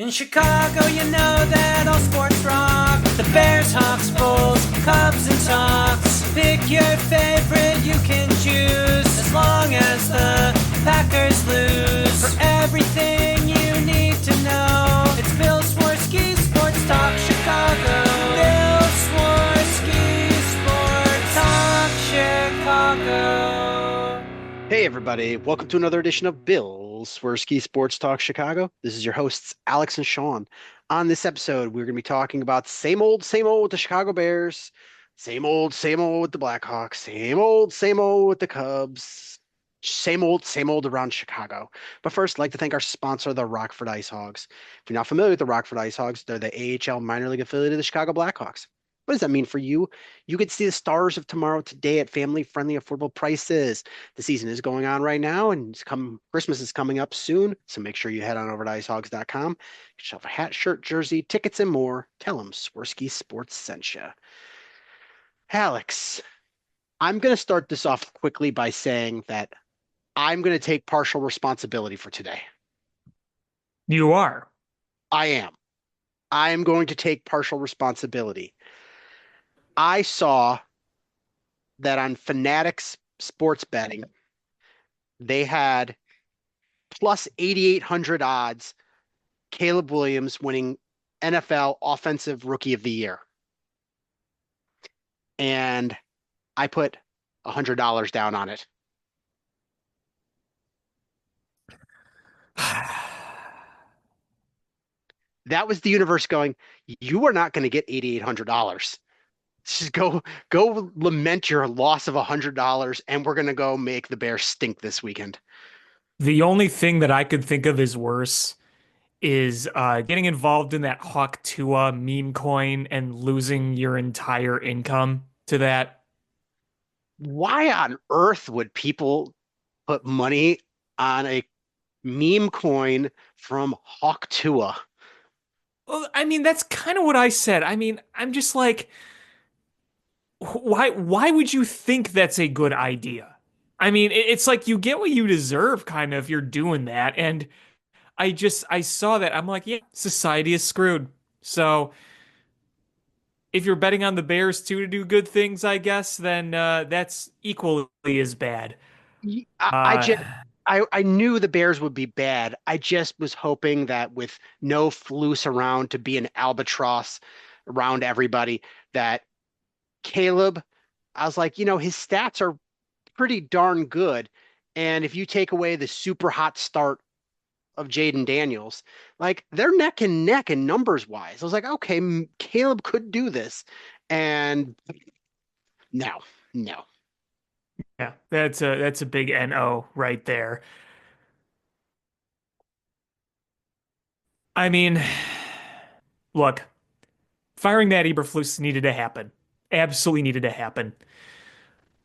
In Chicago, you know that all sports rock. The Bears, Hawks, Bulls, Cubs, and Sox. Pick your favorite, you can choose. As long as the Packers lose. For everything you need to know, it's Bill Swerski Sports Talk Chicago. Bill Swerski Sports Talk Chicago. Hey everybody, welcome to another edition of Bill Swerski Sports Talk Chicago. This is your hosts, Alex and Sean. On this episode, we're going to be talking about same old with the Chicago Bears, same old with the Blackhawks, same old with the Cubs, same old around Chicago. But first, I'd like to thank our sponsor, the Rockford Ice Hogs. If you're not familiar with the Rockford Ice Hogs, they're the AHL minor league affiliate of the Chicago Blackhawks. What does that mean for you? You could see the stars of tomorrow today at family-friendly, affordable prices. The season is going on right now, and Christmas is coming up soon. So make sure you head on over to icehogs.com. Get yourself a hat, shirt, jersey, tickets, and more. Tell them Swerski Sports sent you. Alex, I'm going to start this off quickly by saying that I'm going to take partial responsibility for today. You are. I am. I am going to take partial responsibility. I saw that on Fanatics sports betting, they had plus 8,800 odds, Caleb Williams winning NFL Offensive Rookie of the Year. And I put $100 down on it. That was the universe going, you are not going to get $8,800. Just go lament your loss of $100, and we're going to go make the Bears stink this weekend. The only thing that I could think of is worse is getting involved in that Hawk Tua meme coin and losing your entire income to that. Why on earth would people put money on a meme coin from Hawk Tua? Well, I mean, that's kind of what I said. I mean, I'm just like, why would you think that's a good idea? I mean, it's like you get what you deserve, kind of, if you're doing that. And I saw that. I'm like, yeah, society is screwed. So if you're betting on the Bears too to do good things, I guess, then that's equally as bad. I Uh, just I knew the Bears would be bad. I just was hoping that with no Flus around to be an albatross around everybody, that Caleb, I was like, his stats are pretty darn good. And if you take away the super hot start of Jaden Daniels, like they're neck and neck in numbers wise. I was like, okay, Caleb could do this. And no, no. yeah, that's a big NO right there. I mean, look, firing that Eberflus needed to happen. Absolutely needed to happen.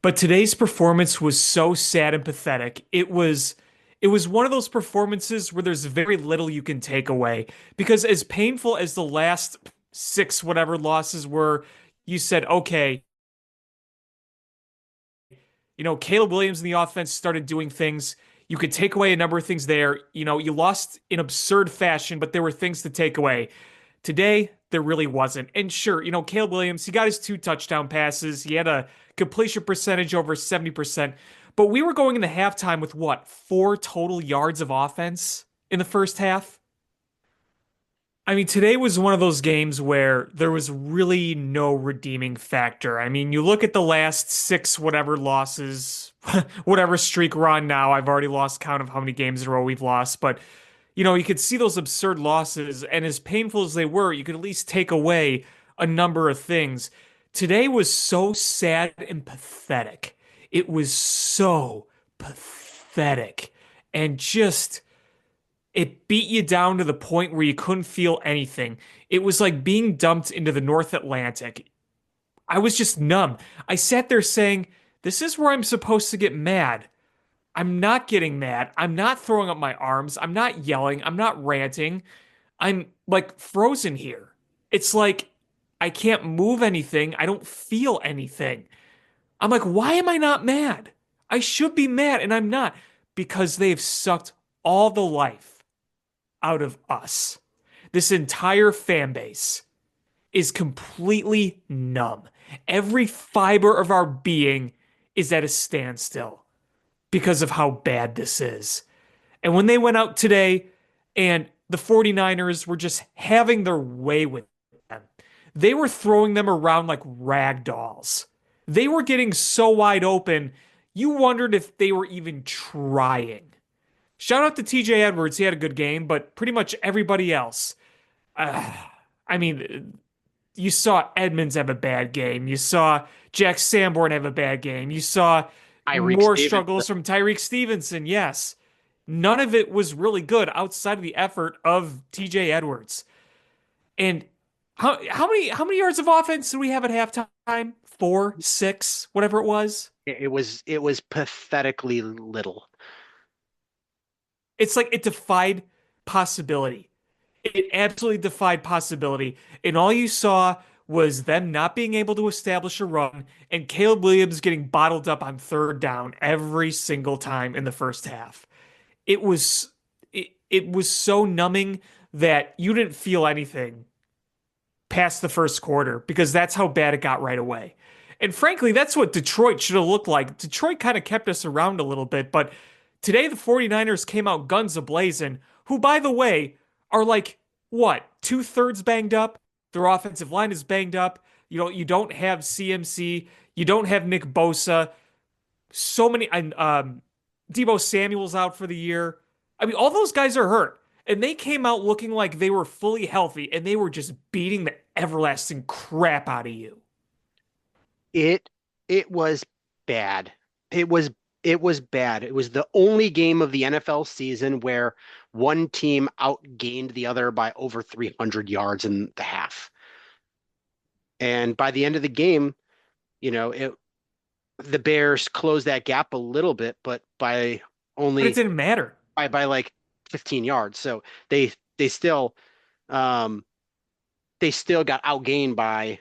But today's performance was so sad and pathetic. It was one of those performances where there's very little you can take away. Because as painful as the last six whatever losses were, you said, okay, Caleb Williams in the offense started doing things. You could take away a number of things there. You lost in absurd fashion, but there were things to take away. Today, there really wasn't. And sure, Caleb Williams, he got his 2 touchdown passes. He had a completion percentage over 70%. But we were going into halftime with what, 4 total yards of offense in the first half? I mean, today was one of those games where there was really no redeeming factor. I mean, you look at the last six whatever losses, whatever streak we're on now. I've already lost count of how many games in a row we've lost, but you could see those absurd losses, and as painful as they were, you could at least take away a number of things. Today was so sad and pathetic. It was so pathetic. And just it beat you down to the point where you couldn't feel anything. It was like being dumped into the North Atlantic. I was just numb. I sat there saying, this is where I'm supposed to get mad. I'm not getting mad. I'm not throwing up my arms. I'm not yelling. I'm not ranting. I'm like frozen here. It's like I can't move anything. I don't feel anything. I'm like, why am I not mad? I should be mad, and I'm not because they've sucked all the life out of us. this entire fan base is completely numb. Every fiber of our being is at a standstill because of how bad this is. And when they went out today and the 49ers were just having their way with them, they were throwing them around like rag dolls. They were getting so wide open, you wondered if they were even trying. Shout out to TJ Edwards. He had a good game, but pretty much everybody else. Uh, I mean, you saw Edmonds have a bad game. You saw Jack Sanborn have a bad game. You saw Tyreek more Stevenson. struggles from Tyreek Stevenson. Yes. None of it was really good outside of the effort of TJ Edwards. And how many yards of offense did we have at halftime? 4, 6, whatever it was. It was pathetically little. It's like it defied possibility. It absolutely defied possibility. And all you saw was them not being able to establish a run and Caleb Williams getting bottled up on third down every single time in the first half. It was it was so numbing that you didn't feel anything past the first quarter because that's how bad it got right away. And frankly, that's what Detroit should have looked like. Detroit kind of kept us around a little bit, but today the 49ers came out guns a-blazing, who, by the way, are like, what, 2/3 banged up? Their offensive line is banged up. You don't have CMC. You don't have Nick Bosa. So many, Debo Samuel's out for the year. I mean, all those guys are hurt. And they came out looking like they were fully healthy, and they were just beating the everlasting crap out of you. It was bad. It was bad. It was the only game of the NFL season where one team outgained the other by over 300 yards in the half. And by the end of the game, the Bears closed that gap a little bit, but by But it only didn't matter. by like 15 yards. So they still um they still got outgained by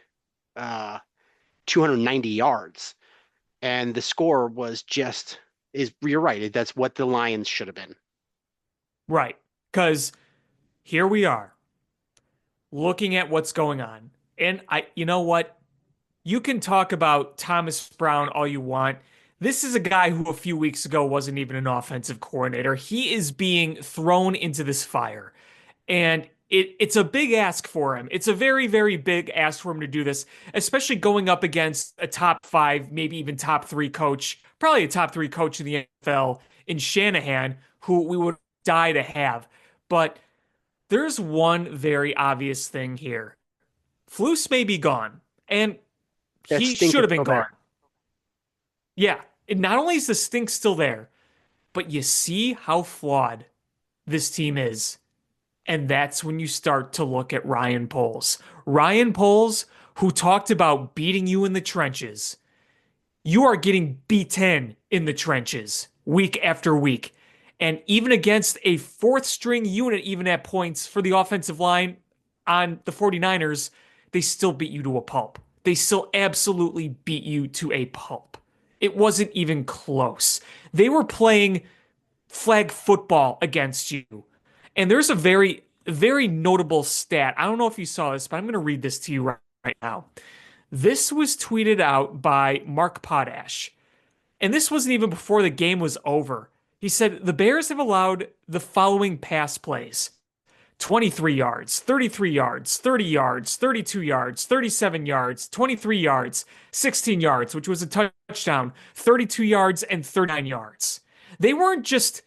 uh 290 yards. And the score was just is you're right. That's what the Lions should have been. Right. Because here we are looking at what's going on. And you know what? You can talk about Thomas Brown all you want. This is a guy who a few weeks ago wasn't even an offensive coordinator. He is being thrown into this fire. And it's a big ask for him. It's a very, very big ask for him to do this, especially going up against a top 5, maybe even top 3 coach, probably a top 3 coach in the NFL in Shanahan, who we would die to have. But there's one very obvious thing here. Flus may be gone, and That he stink should is have been still there. gone. Yeah, not only is the stink still there, but you see how flawed this team is. And that's when you start to look at Ryan Poles. Ryan Poles, who talked about beating you in the trenches. You are getting beaten in the trenches week after week. And even against a fourth string unit, even at points for the offensive line on the 49ers, they still beat you to a pulp. They still absolutely beat you to a pulp. It wasn't even close. They were playing flag football against you. And there's a very, very notable stat. I don't know if you saw this, but I'm going to read this to you right now. This was tweeted out by Mark Potash. And this wasn't even before the game was over. He said, the Bears have allowed the following pass plays: 23 yards, 33 yards, 30 yards, 32 yards, 37 yards, 23 yards, 16 yards, which was a touchdown, 32 yards, and 39 yards. They weren't just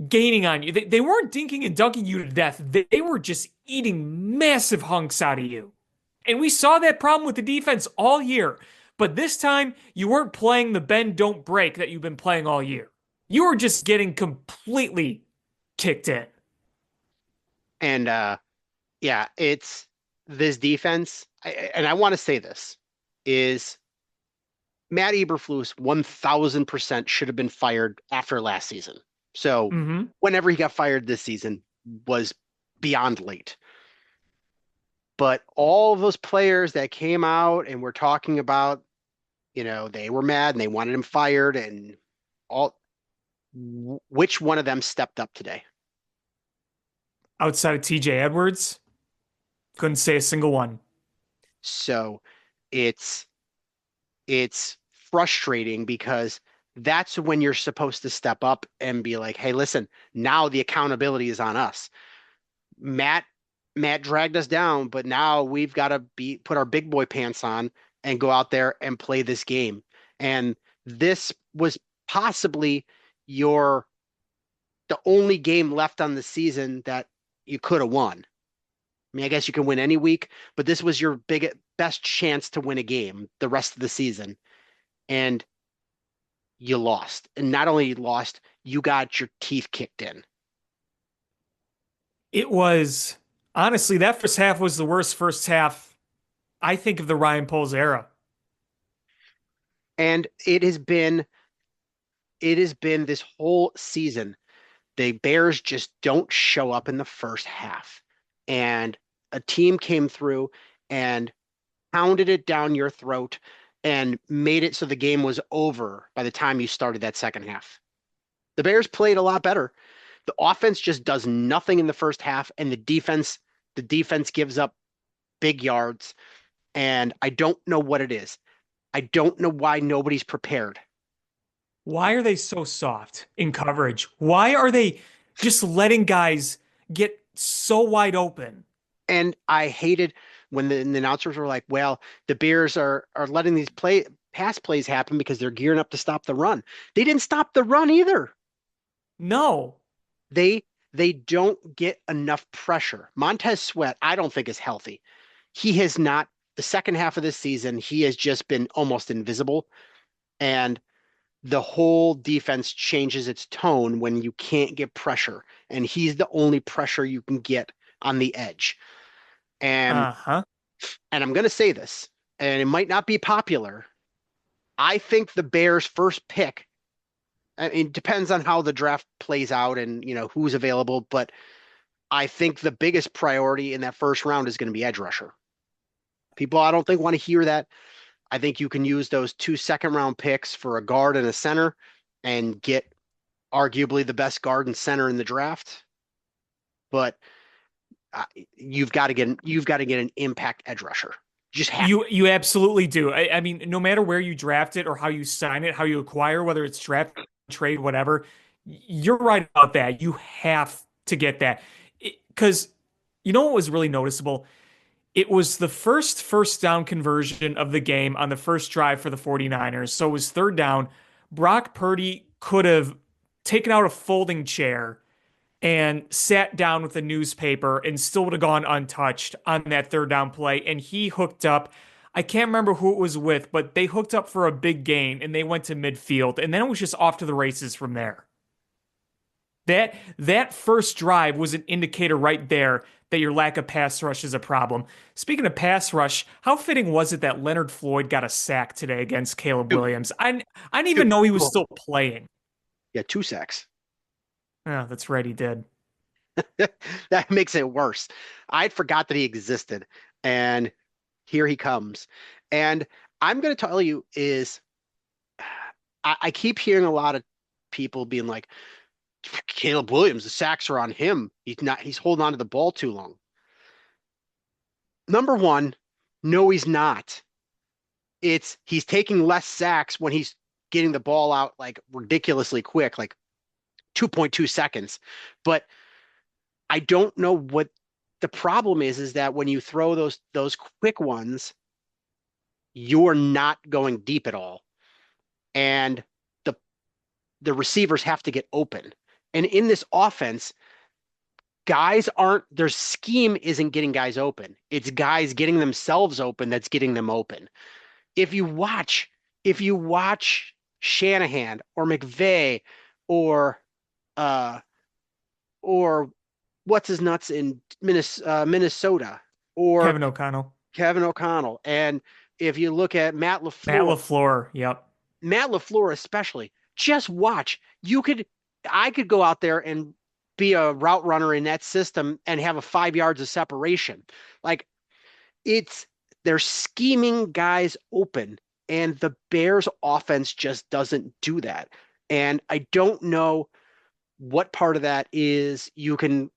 gaining on you. They weren't dinking and dunking you to death. They were just eating massive hunks out of you. And we saw that problem with the defense all year. But this time, you weren't playing the bend, don't break that you've been playing all year. You were just getting completely kicked in. And yeah, it's this defense. And I want to say this is Matt Eberflus 1000% should have been fired after last season. So whenever he got fired this season was beyond late. But all of those players that came out and were talking about, they were mad and they wanted him fired, and which one of them stepped up today? Outside of TJ Edwards, couldn't say a single one. So it's it's frustrating because that's when you're supposed to step up and be like, hey, listen, now the accountability is on us. Matt Matt dragged us down, but now we've got to be put our big boy pants on and go out there and play this game. And this was possibly your the only game left on the season that you could have won. I mean, I guess you can win any week, but this was your best chance to win a game the rest of the season, and you lost. And not only you lost, you got your teeth kicked in. It was honestly that first half was the worst first half I think of the Ryan Poles era. And it has been this whole season. The Bears just don't show up in the first half. And a team came through and pounded it down your throat and made it so the game was over by the time you started that second half. The Bears played a lot better. The offense just does nothing in the first half, and the defense gives up big yards, and I don't know what it is. I don't know why nobody's prepared. Why are they so soft in coverage? Why are they just letting guys get so wide open? And I hated when the announcers were like, "Well, the Bears are letting these pass plays happen because they're gearing up to stop the run." They didn't stop the run either. No. They don't get enough pressure. Montez Sweat, I don't think is healthy. He has not the second half of this season, he has just been almost invisible. And the whole defense changes its tone when you can't get pressure. And he's the only pressure you can get on the edge. And Uh-huh. and I'm gonna say this, and it might not be popular. I think the Bears' first pick, I mean, it depends on how the draft plays out and who's available, but I think the biggest priority in that first round is going to be edge rusher. People, I don't think want to hear that. I think you can use those 2 second-round picks for a guard and a center and get arguably the best guard and center in the draft. But you've got to get an impact edge rusher. You just have You absolutely do. I mean, no matter where you draft it or how you sign it, how you acquire, whether it's draft, trade, whatever, you're right about that. You have to get that. Because you know what was really noticeable? It was the first down conversion of the game on the first drive for the 49ers. So it was third down. Brock Purdy could have taken out a folding chair and sat down with a newspaper and still would have gone untouched on that third down play. And he hooked up. I can't remember who it was with, but they hooked up for a big gain and they went to midfield. And then it was just off to the races from there. That first drive was an indicator right there that your lack of pass rush is a problem. Speaking of pass rush, how fitting was it that Leonard Floyd got a sack today against Caleb two. Williams? I didn't even know he was Two. still playing. Yeah, 2 sacks. Oh, that's right, he did. That makes it worse. I'd forgot that he existed, and here he comes. And I'm going to tell you is I keep hearing a lot of people being like, Caleb Williams, the sacks are on him. He's holding on to the ball too long. Number one, no, he's not. He's taking less sacks when he's getting the ball out like ridiculously quick, like 2.2 seconds. But I don't know what the problem is that when you throw those quick ones, you're not going deep at all. And the the receivers have to get open. And in this offense, their scheme isn't getting guys open. It's guys getting themselves open that's getting them open. If you watch, if you watch Shanahan or McVay or uh or what's his nuts in Minnesota or Kevin O'Connell. Kevin O'Connell, and if you look at Matt Matt LaFleur, LaFleur. Yep. Matt LaFleur especially, just watch. I could go out there and be a route runner in that system and have a 5 yards of separation. Like it's they're scheming guys open, and the Bears offense just doesn't do that. And I don't know what part of that is you can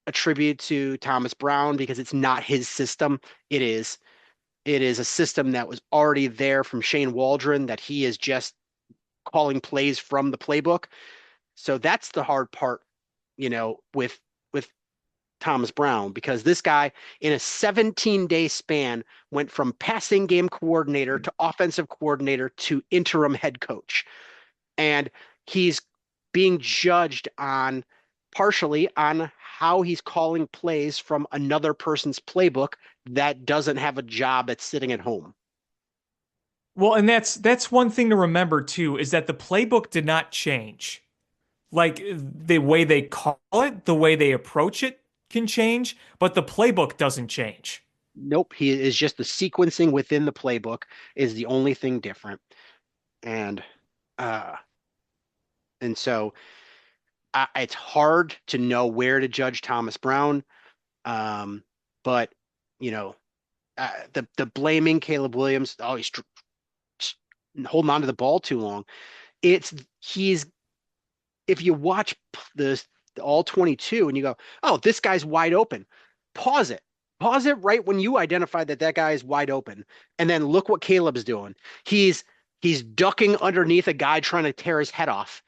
attribute to Thomas Brown because it's not his system. It is it is a system that was already there from Shane Waldron that he is just calling plays from the playbook. So that's the hard part, with Thomas Brown, because this guy in a 17-day span went from passing game coordinator to offensive coordinator to interim head coach. And he's being judged on partially on how he's calling plays from another person's playbook that doesn't have a job that's sitting at home. Well, and that's one thing to remember too, is that the playbook did not change. Like the way they call it, the way they approach it can change, but the playbook doesn't change. Nope, he is just the sequencing within the playbook is the only thing different. And uh and so it's hard to know where to judge Thomas Brown. But you know, the blaming Caleb Williams, oh, holding on to the ball too long. It's he's if you watch the all 22 and you go, oh, this guy's wide open, pause it. Pause it right when you identify that that guy is wide open, and then look what Caleb's doing. He's he's ducking underneath a guy trying to tear his head off,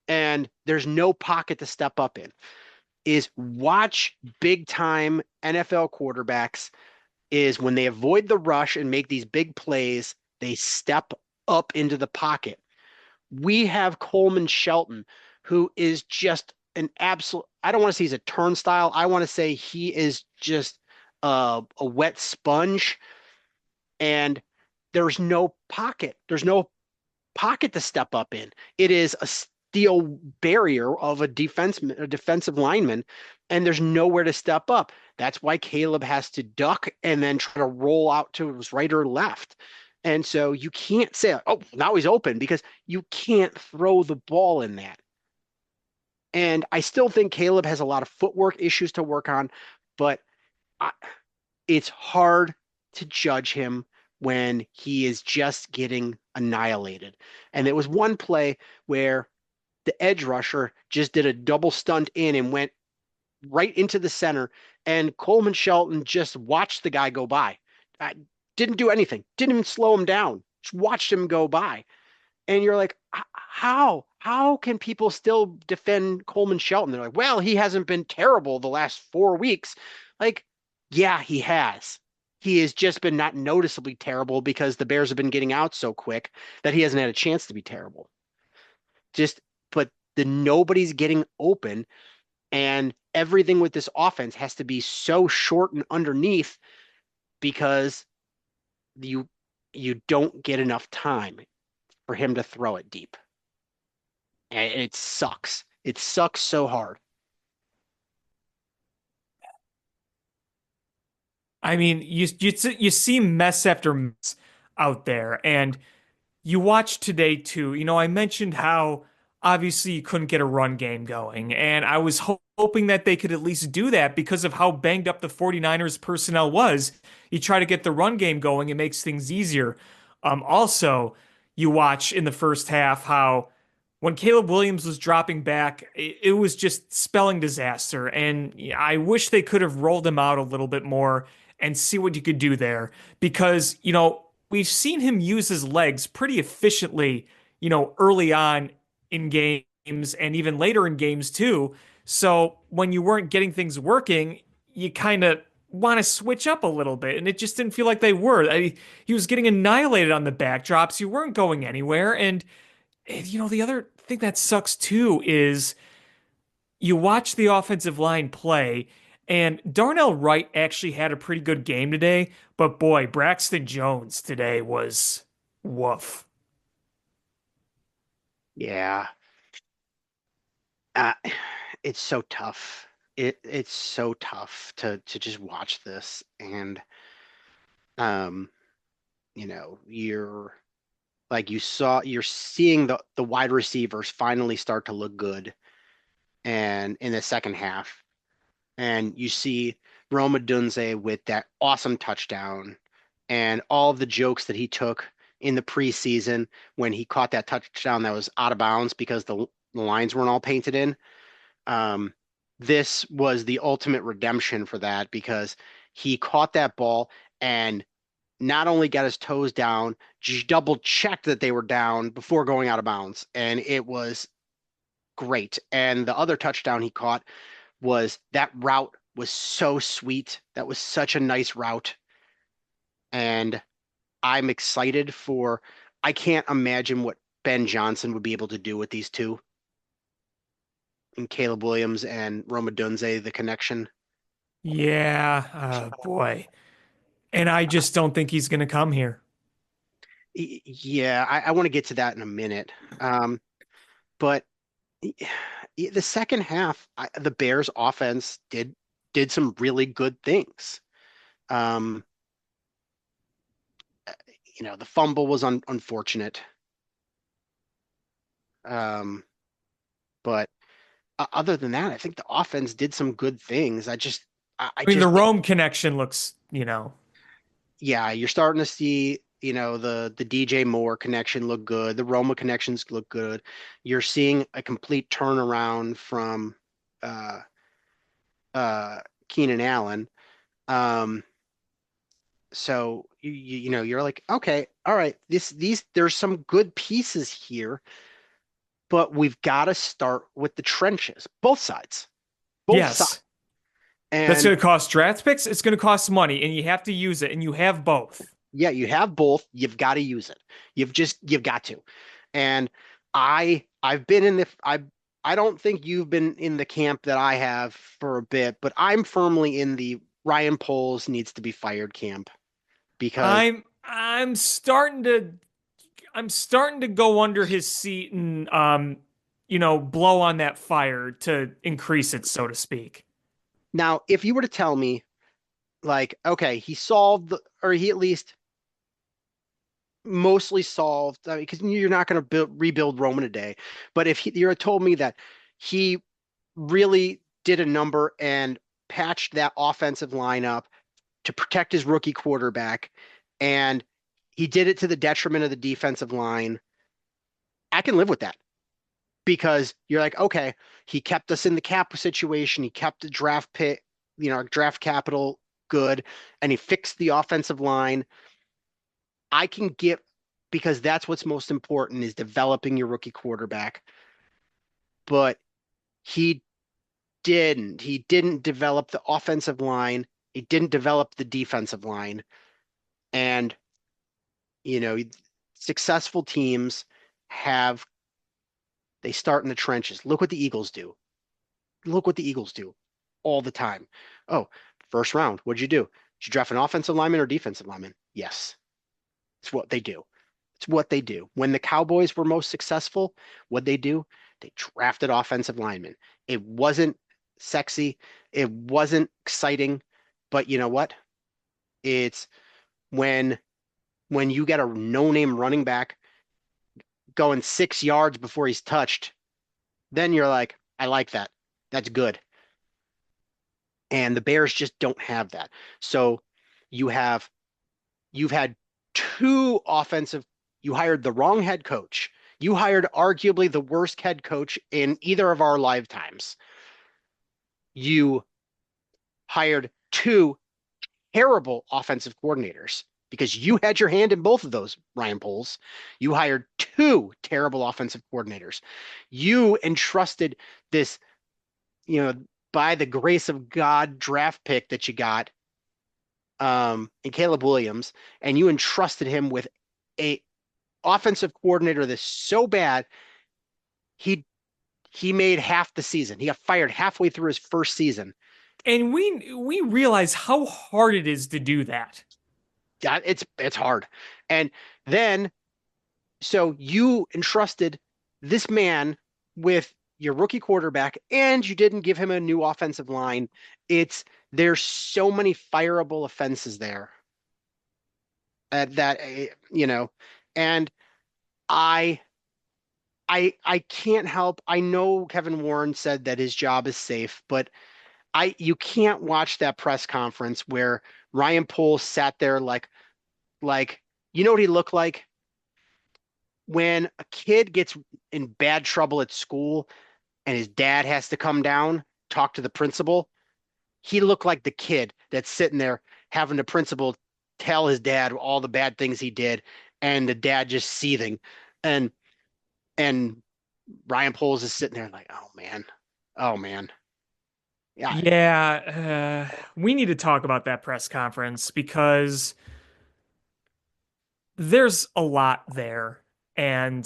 and there's no pocket to step up in. Is watch big time NFL quarterbacks is when they avoid the rush and make these big plays, they step up into the pocket. We have Coleman Shelton, who is just an absolute, I don't want to say he's a turnstile. I want to say he is just a wet sponge. And there's no pocket. There's no pocket to step up in. It is a steel barrier of a defensive lineman, and there's nowhere to step up. That's why Caleb has to duck and then try to roll out to his right or left. And so you can't say, oh, now he's open, because you can't throw the ball in that. And I still think Caleb has a lot of footwork issues to work on, but I, it's hard to judge him when he is just getting annihilated. And there was one play where the edge rusher just did a double stunt in and went right into the center, and Coleman Shelton just watched the guy go by. Didn't do anything, didn't even slow him down, just watched him go by. And you're like, how can people still defend Coleman Shelton? They're like, well, he hasn't been terrible the last 4 weeks. Like, yeah, he has. He has just been not noticeably terrible because the Bears have been getting out so quick that he hasn't had a chance to be terrible. Just, but nobody's getting open, and everything with this offense has to be so short and underneath because you you don't get enough time for him to throw it deep. And it sucks. It sucks so hard. I mean, you see mess after mess out there, and you watch today too. I mentioned how obviously you couldn't get a run game going, and I was hoping that they could at least do that because of how banged up the 49ers personnel was. You try to get the run game going, it makes things easier. Also, you watch in the first half how when Caleb Williams was dropping back, it was just spelling disaster. And I wish they could have rolled him out a little bit more and see what you could do there. Because, we've seen him use his legs pretty efficiently, early on in games and even later in games too. So when you weren't getting things working, you kind of want to switch up a little bit. And it just didn't feel like they were. He was getting annihilated on the backdrops. You weren't going anywhere. And the other thing that sucks too is you watch the offensive line play, and Darnell Wright actually had a pretty good game today, but boy, Braxton Jones today was woof. Yeah. Uh, it's so tough. It's so tough to just watch this. And um, you're like you're seeing the wide receivers finally start to look good and in the second half. And you see Rome Odunze with that awesome touchdown and all of the jokes that he took in the preseason when he caught that touchdown that was out of bounds because the lines weren't all painted in. Um, this was the ultimate redemption for that because he caught that ball and not only got his toes down, just double checked that they were down before going out of bounds. And it was great. And the other touchdown he caught was that route was so sweet. That was such a nice route. And I'm excited for, I can't imagine what Ben Johnson would be able to do with these two and Caleb Williams and Roma Dunze, the connection. Yeah, boy. And I just don't think he's going to come here. Yeah, I want to get to that in a minute. But the second half, the Bears offense did some really good things. Um, the fumble was unfortunate. Um, but other than that, I think the offense did some good things. I I mean, the just, Rome connection looks, yeah, you're starting to see, the DJ Moore connection look good. The Roma connections look good. You're seeing a complete turnaround from uh, Keenan Allen. Um, so you're like, okay, all right, there's some good pieces here, but we've got to start with the trenches, both sides. yes, that's And going to cost draft picks. It's going to cost money, and you have to use it, and you have both. yeah, you have both. You've got to use it. You've got to. And I've been in I don't think you've been in the camp that I have for a bit, but I'm firmly in the Ryan Poles needs to be fired camp because I'm starting to go under his seat and blow on that fire to increase it, so to speak. now if you were to tell me like, okay, he solved or he at least mostly solved, I mean, because you're not going to rebuild Rome in a day, but if you told me that he really did a number and patched that offensive line up to protect his rookie quarterback, and he did it to the detriment of the defensive line, I can live with that because you're like, okay, he kept us in the cap situation, he kept the draft pick, draft capital good, and he fixed the offensive line. I can get because that's what's most important is developing your rookie quarterback. But he didn't. He didn't develop the offensive line. He didn't develop the defensive line. And, you know, successful teams they start in the trenches. Look what the Eagles do. Look what the Eagles do all the time. Oh, first round, what'd you do? Did you draft an offensive lineman or defensive lineman? Yes. It's what they do. It's what they do. When the Cowboys were most successful, what they do? They drafted offensive linemen. It wasn't sexy. It wasn't exciting. But you know what? It's when you get a no-name running back going 6 yards before he's touched, then you're like, I like that. That's good. And the Bears just don't have that. So you have you've had two offensive, you hired the wrong head coach. You hired arguably the worst head coach in either of our lifetimes. You hired two terrible offensive coordinators because you had your hand in both of those, Ryan Poles. You hired two terrible offensive coordinators. You entrusted this, by the grace of God draft pick that you got and Caleb Williams, and you entrusted him with a offensive coordinator that's so bad, he made half the season. He got fired halfway through his first season. And we realize how hard it is to do that. Yeah, it's hard. And then so you entrusted this man with your rookie quarterback and you didn't give him a new offensive line. There's so many fireable offenses there that and I I can't help. I know Kevin Warren said that his job is safe, but you can't watch that press conference where Ryan Poles sat there like you know what he looked like when a kid gets in bad trouble at school and his dad has to come down talk to the principal, he looked like the kid that's sitting there having the principal tell his dad all the bad things he did, and the dad just seething. And and Ryan Poles is sitting there like, oh man, oh man. Yeah, Yeah, we need to talk about that press conference because there's a lot there. And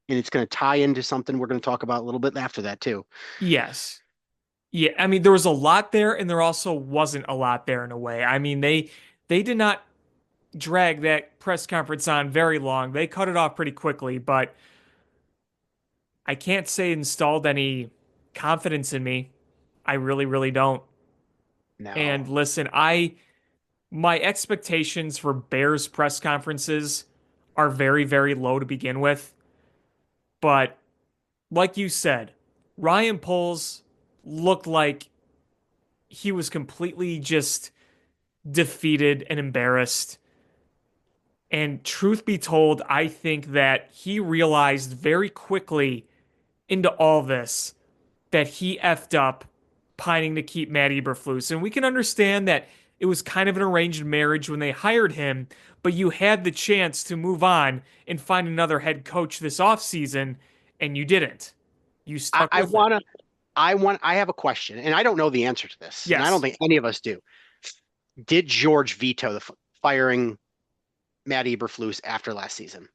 and it's going to tie into something we're going to talk about a little bit after that too. yes, yeah, I mean, there was a lot there, and there also wasn't a lot there in a way. I mean, they did not drag that press conference on very long. They cut it off pretty quickly, but I can't say it installed any confidence in me. I really, really don't. No. And listen, I my expectations for Bears press conferences are very, very low to begin with. But like you said, Ryan Poles looked like he was completely just defeated and embarrassed. And truth be told, I think that he realized very quickly into all this that he effed up pining to keep Matt Eberflus. And we can understand that it was kind of an arranged marriage when they hired him, but you had the chance to move on and find another head coach this offseason, and you didn't. You I, stuck I with it. want to, I have a question, and I don't know the answer to this, and I don't Yes, think any of us do. Did George veto the firing Matt Eberflus after last season?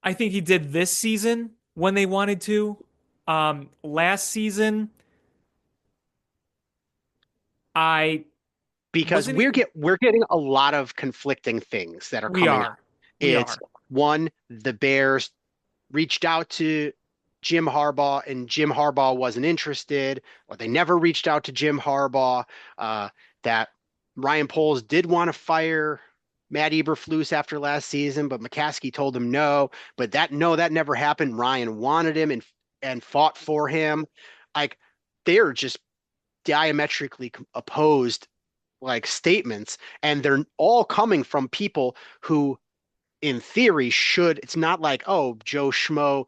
I think he did this season when they wanted to. Last season, I Because wasn't. we're getting a lot of conflicting things that are We coming up. are. We It's are. one, the Bears reached out to Jim Harbaugh and Jim Harbaugh wasn't interested, or they never reached out to Jim Harbaugh. That Ryan Poles did want to fire Matt Eberflus after last season, but McCaskey told him no. But that never happened. Ryan wanted him and fought for him. Like they're just diametrically opposed like statements, and they're all coming from people who in theory should. It's not like, oh, Joe Schmo,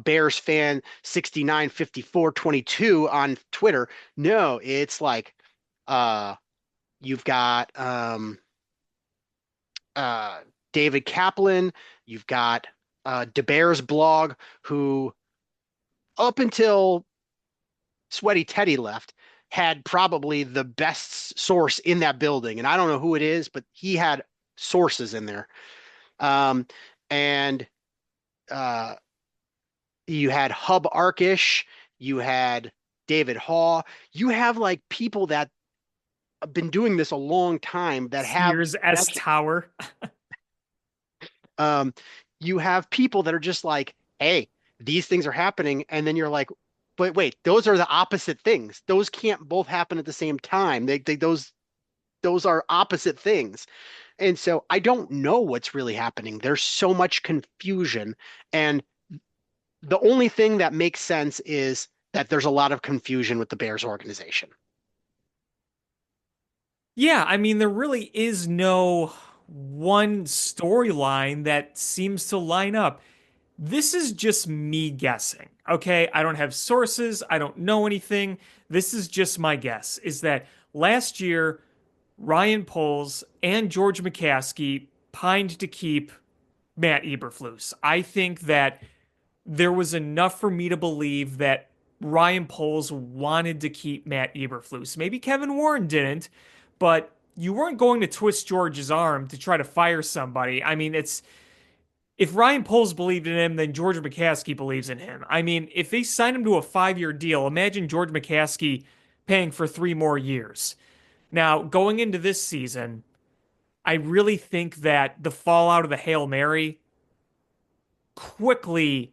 Bears fan 695422 on Twitter. No, it's like uh you've got uh David Kaplan, you've got DeBear's blog, who up until Sweaty Teddy left had probably the best source in that building. And I don't know who it is, but he had sources in there. Um, and uh, you had Hub Arkish, you had David Haw, you have like people that have been doing this a long time that have Sears S that's Tower. um you have people that are just like, hey, these things are happening, and then you're like, but wait, those are the opposite things. Those can't both happen at the same time. Those are opposite things. And so I don't know what's really happening. There's so much confusion, and the only thing that makes sense is that there's a lot of confusion with the Bears organization. Yeah, I mean, there really is no one storyline that seems to line up. This is just me guessing, okay? I don't have sources, I don't know anything. This is just my guess, is that last year, Ryan Poles and George McCaskey pined to keep Matt Eberflus. I think that there was enough for me to believe that Ryan Poles wanted to keep Matt Eberflus. Maybe Kevin Warren didn't, but you weren't going to twist George's arm to try to fire somebody. I mean, it's if Ryan Poles believed in him, then George McCaskey believes in him. I mean, if they sign him to a 5-year deal, imagine George McCaskey paying for 3 more years. Now, going into this season, I really think that the fallout of the Hail Mary quickly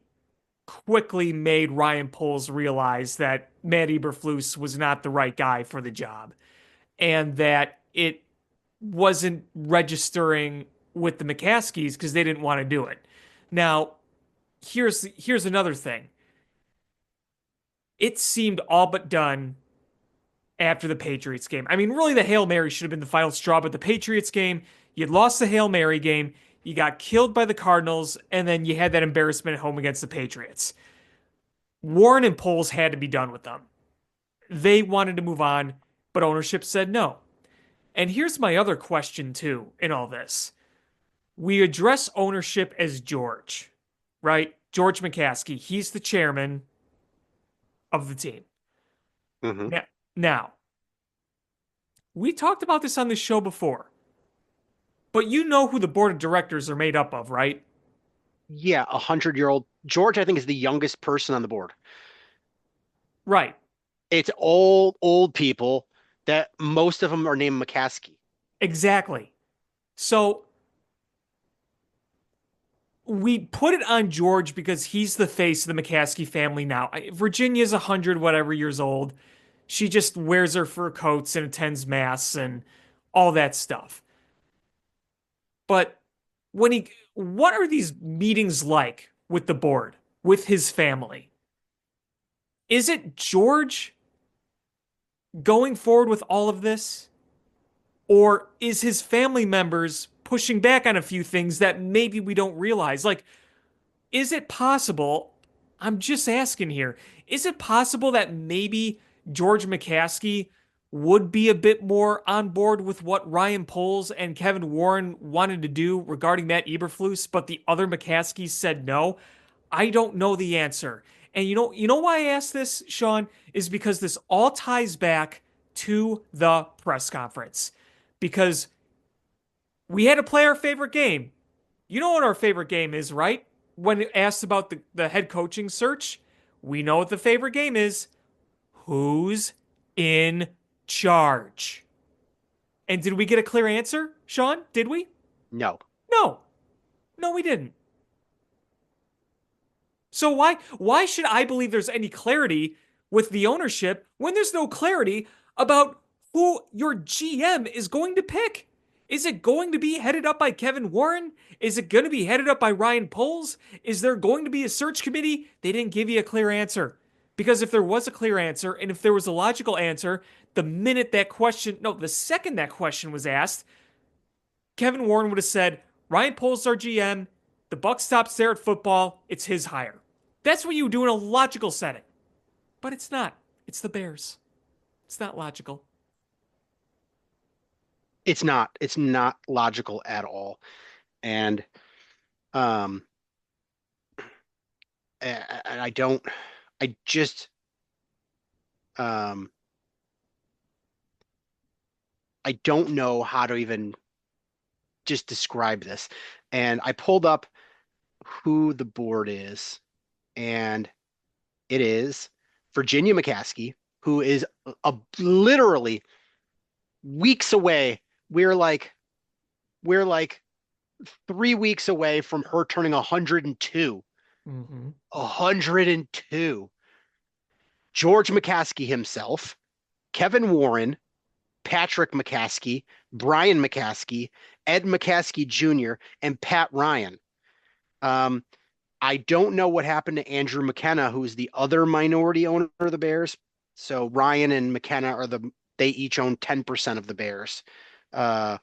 made Ryan Poles realize that Matt Eberflus was not the right guy for the job and that it wasn't registering with the McCaskies because they didn't want to do it. Now, here's another thing. It seemed all but done after the Patriots game. I mean, really, the Hail Mary should have been the final straw, but the Patriots game, you'd lost the Hail Mary game, you got killed by the Cardinals, and then you had that embarrassment at home against the Patriots. Warren and Poles had to be done with them. They wanted to move on, but ownership said no. And here's my other question, too, in all this. We address ownership as George, right? George McCaskey. He's the chairman of the team. Hmm. Now, we talked about this on the show before, but you know who the board of directors are made up of, right? Yeah, 100-year-old George, I think, is the youngest person on the board. Right. It's old people that most of them are named McCaskey. Exactly. So we put it on George because he's the face of the McCaskey family now. Virginia's 100 whatever years old. She just wears her fur coats and attends mass and all that stuff. But what are these meetings like with the board, with his family? Is it George going forward with all of this? Or is his family members pushing back on a few things that maybe we don't realize? Like, is it possible? I'm just asking here. Is it possible that maybe George McCaskey would be a bit more on board with what Ryan Poles and Kevin Warren wanted to do regarding Matt Eberflus, but the other McCaskies said no? I don't know the answer. And you know why I asked this, Sean, is because this all ties back to the press conference. Because we had to play our favorite game. You know what our favorite game is, right? When asked about the head coaching search, we know what the favorite game is. Who's in charge? And did we get a clear answer, Sean? Did we? No. No. No, we didn't. So why should I believe there's any clarity with the ownership when there's no clarity about who your GM is going to pick? Is it going to be headed up by Kevin Warren? Is it going to be headed up by Ryan Poles? Is there going to be a search committee? They didn't give you a clear answer. Because if there was a clear answer and if there was a logical answer, the second that question was asked, Kevin Warren would have said, Ryan Poles is our GM. The buck stops there at football. It's his hire. That's what you would do in a logical setting. But it's not. It's the Bears. It's not logical. It's not. It's not logical at all. And um and I just um I don't know how to even just describe this. And I pulled up who the board is, and it is Virginia McCaskey, who is literally weeks away. We're like 3 weeks away from her turning 102. Mm-hmm. 102. George McCaskey himself, Kevin Warren, Patrick McCaskey, Brian McCaskey, Ed McCaskey Jr., and Pat Ryan. I don't know what happened to Andrew McKenna, who's the other minority owner of the Bears. So Ryan and McKenna they each own 10% of the Bears. I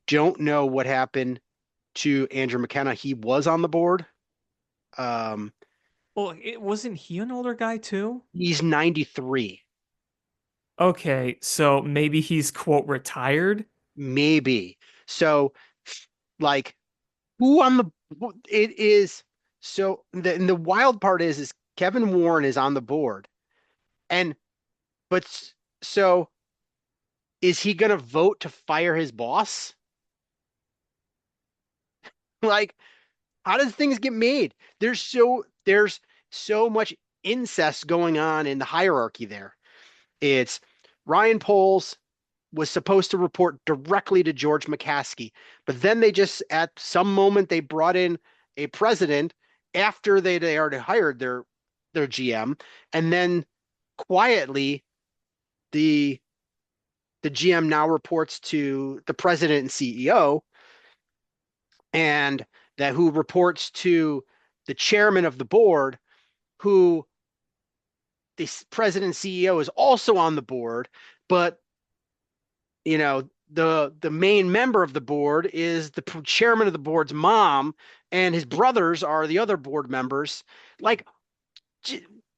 don't know what happened to Andrew McKenna. He was on the board. Well, wasn't he an older guy too? He's 93. Okay, so maybe he's quote retired. Maybe. So like who on the it is so the wild part is Kevin Warren is on the board. And but so is he going to vote to fire his boss? Like how does things get made? There's so much incest going on in the hierarchy there. It's Ryan Poles was supposed to report directly to George McCaskey, but then they just at some moment they brought in a president after they already hired their GM, and then quietly the GM now reports to the president and CEO, and that who reports to the chairman of the board, who the president and CEO is also on the board, but the main member of the board is the chairman of the board's mom, and his brothers are the other board members. Like,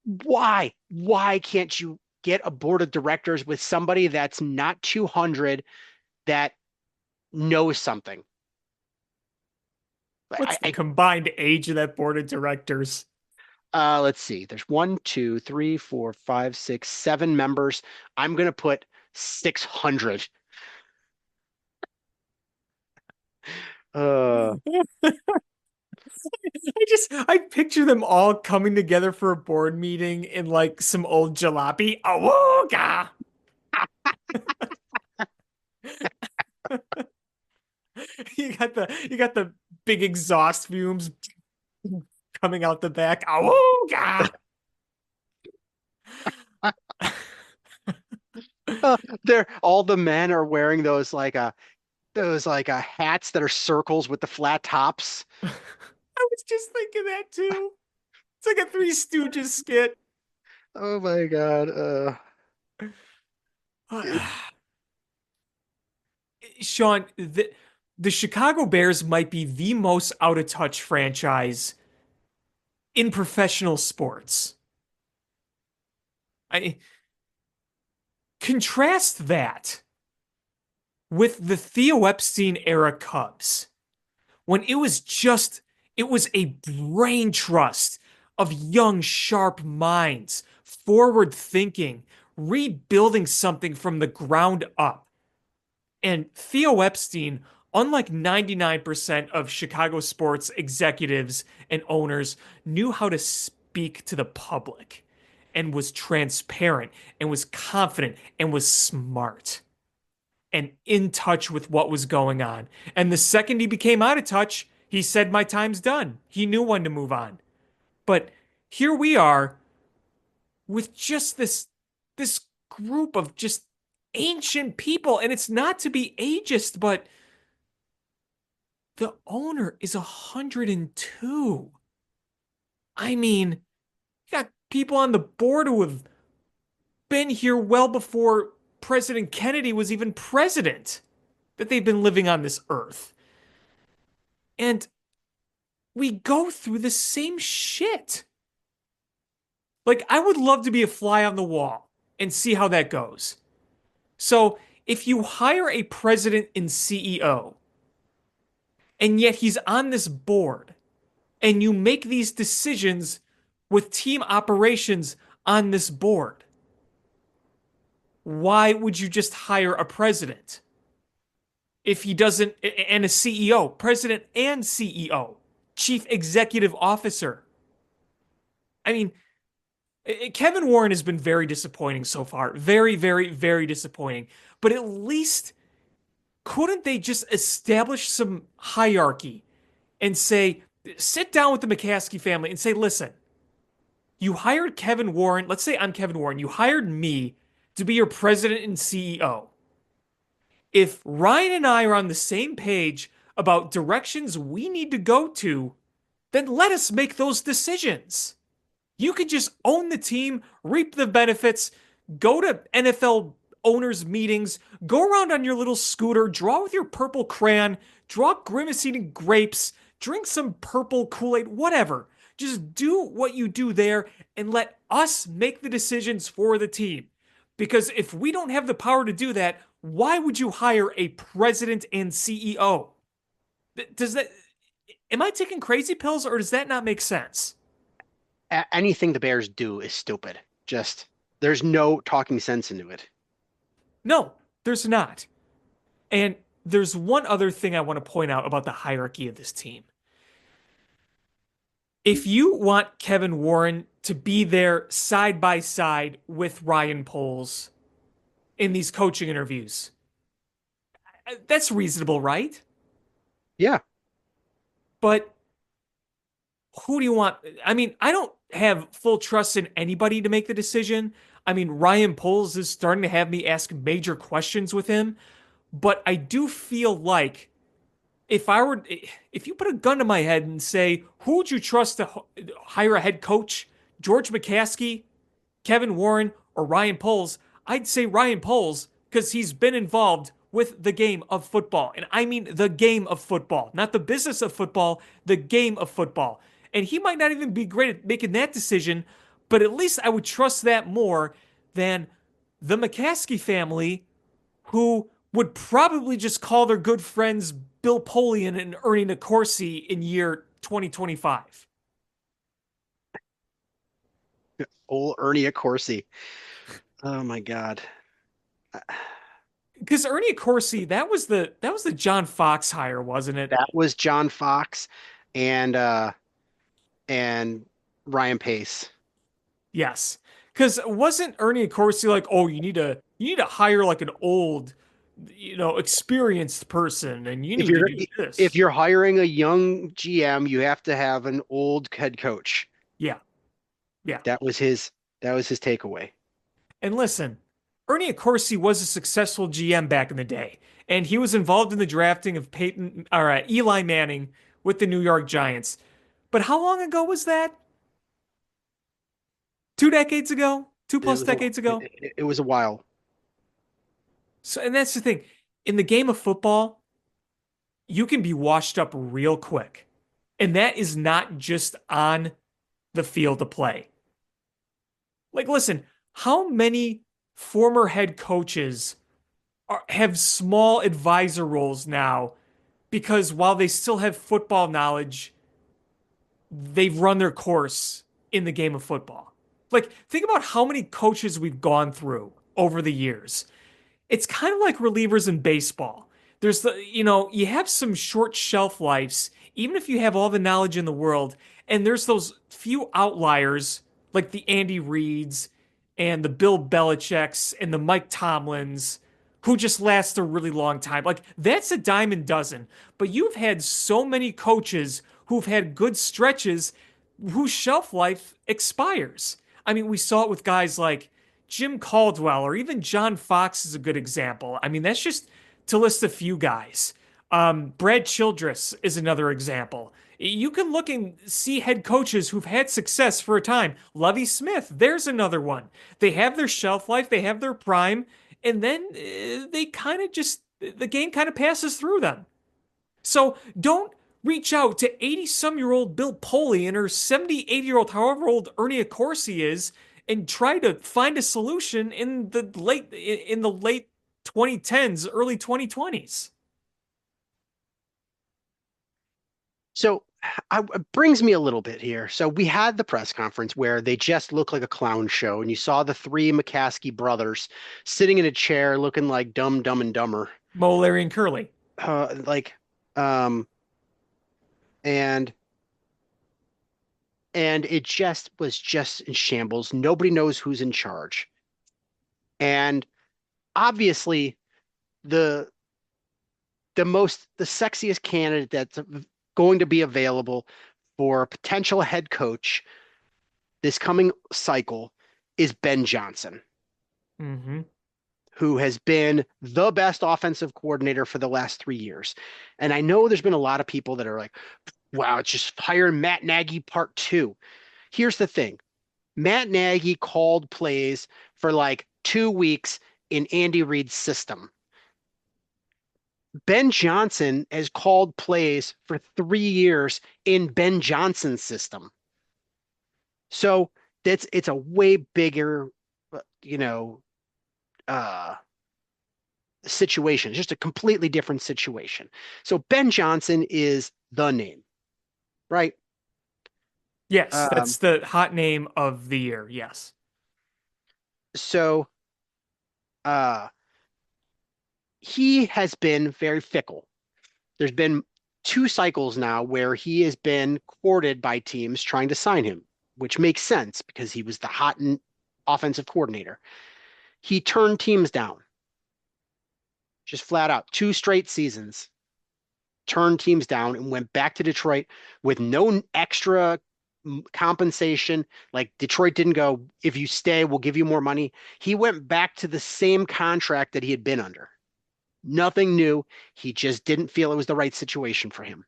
Why can't you get a board of directors with somebody that's not 200 that knows something? What's the I combined age of that board of directors? let's see. There's one, two, three, four, five, six, 7 members. I'm gonna put 600. Uh, I picture them all coming together for a board meeting in like some old jalopy. Awooga! You got the big exhaust fumes coming out the back. Awooga! they're all the men are wearing those hats that are circles with the flat tops. I was just thinking that too. It's like a Three Stooges skit. Oh my God. Sean, the Chicago Bears might be the most out of touch franchise in professional sports. I contrast that with the Theo Epstein era Cubs when it was a brain trust of young, sharp minds, forward thinking, rebuilding something from the ground up. And Theo Epstein, unlike 99% of Chicago sports executives and owners, knew how to speak to the public and was transparent and was confident and was smart and in touch with what was going on. And the second he became out of touch, he said, "My time's done." He knew when to move on. But here we are with just this group of just ancient people, and it's not to be ageist, but the owner is 102. I mean, you got people on the board who have been here well before President Kennedy was even president, that they've been living on this earth. And we go through the same shit. Like, I would love to be a fly on the wall and see how that goes. So, if you hire a president and CEO, and yet he's on this board, and you make these decisions with team operations on this board, why would you just hire a president if he doesn't, and a CEO, president and CEO, chief executive officer? I mean, Kevin Warren has been very disappointing so far. Very, very, very disappointing. But at least couldn't they just establish some hierarchy and say, sit down with the McCaskey family and say, listen, you hired Kevin Warren. Let's say I'm Kevin Warren. You hired me to be your president and CEO. If Ryan and I are on the same page about directions we need to go to, then let us make those decisions. You could just own the team, reap the benefits, go to NFL owners' meetings, go around on your little scooter, draw with your purple crayon, draw grimace eating grapes, drink some purple Kool-Aid, whatever. Just do what you do there and let us make the decisions for the team. Because if we don't have the power to do that, why would you hire a president and CEO? Does that, am I taking crazy pills or does that not make sense? Anything the Bears do is stupid. Just there's no talking sense into it. No, there's not. And there's one other thing I want to point out about the hierarchy of this team. If you want Kevin Warren to be there side by side with Ryan Poles in these coaching interviews, that's reasonable, right? Yeah. But who do you want? I mean, I don't have full trust in anybody to make the decision. I mean, Ryan Poles is starting to have me ask major questions with him, but I do feel like if you put a gun to my head and say, who would you trust to hire a head coach? George McCaskey, Kevin Warren, or Ryan Poles? I'd say Ryan Poles because he's been involved with the game of football. And I mean the game of football, not the business of football, the game of football. And he might not even be great at making that decision, but at least I would trust that more than the McCaskey family, who would probably just call their good friends Bill Polian and Ernie Nicorsi in year 2025. Old Ernie Accorsi. Oh my God. Because Ernie Accorsi, that was the John Fox hire, wasn't it? That was John Fox and and Ryan Pace. Yes. Because wasn't Ernie Accorsi like, oh, you need to hire like an old, experienced person, and you If need to you're do if this. you're hiring a young GM, you have to have an old head coach. Yeah, yeah. That was his takeaway. And listen, Ernie Accorsi was a successful GM back in the day, and he was involved in the drafting of Eli Manning with the New York Giants. But how long ago was that? 2 decades ago? Two It plus was a decades ago? it was a while. So, and that's the thing. In the game of football, you can be washed up real quick. And that is not just on the field of play. Like, listen, how many former head coaches have small advisor roles now because while they still have football knowledge, they've run their course in the game of football? Like, think about how many coaches we've gone through over the years. It's kind of like relievers in baseball. You have some short shelf lives, even if you have all the knowledge in the world. And there's those few outliers, like the Andy Reids and the Bill Belichick's and the Mike Tomlins, who just last a really long time. Like, that's a dime a dozen. But you've had so many coaches who've had good stretches whose shelf life expires. I mean, we saw it with guys like Jim Caldwell, or even John Fox is a good example. I mean, that's just to list a few guys. Brad Childress is another example. You can look and see head coaches who've had success for a time. Lovie Smith, there's another one. They have their shelf life, they have their prime, and then they kind of just, the game kind of passes through them. So don't reach out to 80-some-year-old Bill Polian or 78-year-old, however old Ernie Accorsi is, and try to find a solution in the late 2010s, early 2020s. So it brings me a little bit here. So we had the press conference where they just looked like a clown show, and you saw the three McCaskey brothers sitting in a chair looking like Dumb and Dumber. Mo, Larry, and Curly. Like, and it just was just in shambles. Nobody knows who's in charge. And obviously the the sexiest candidate that's going to be available for a potential head coach this coming cycle is Ben Johnson, Mm-hmm. who has been the best offensive coordinator for the last 3 years. And I know there's been a lot of people that are like, wow, it's just hiring Matt Nagy part two. Here's the thing. Matt Nagy called plays for like 2 weeks in Andy Reid's system. Ben Johnson has called plays for 3 years in Ben Johnson's system. So it's a way bigger, you know, uh, situation. It's just a completely different situation. So Ben Johnson is the name, right? Yes, Um, that's the hot name of the year. Yes. so uh, he has been very fickle. There's been 2 cycles now where he has been courted by teams trying to sign him, which makes sense because he was the hot and offensive coordinator. He turned teams down, just flat out. 2 straight seasons, turned teams down and went back to Detroit with no extra compensation. Like Detroit didn't go, if you stay, we'll give you more money. He went back to the same contract that he had been under. Nothing new. He just didn't feel it was the right situation for him.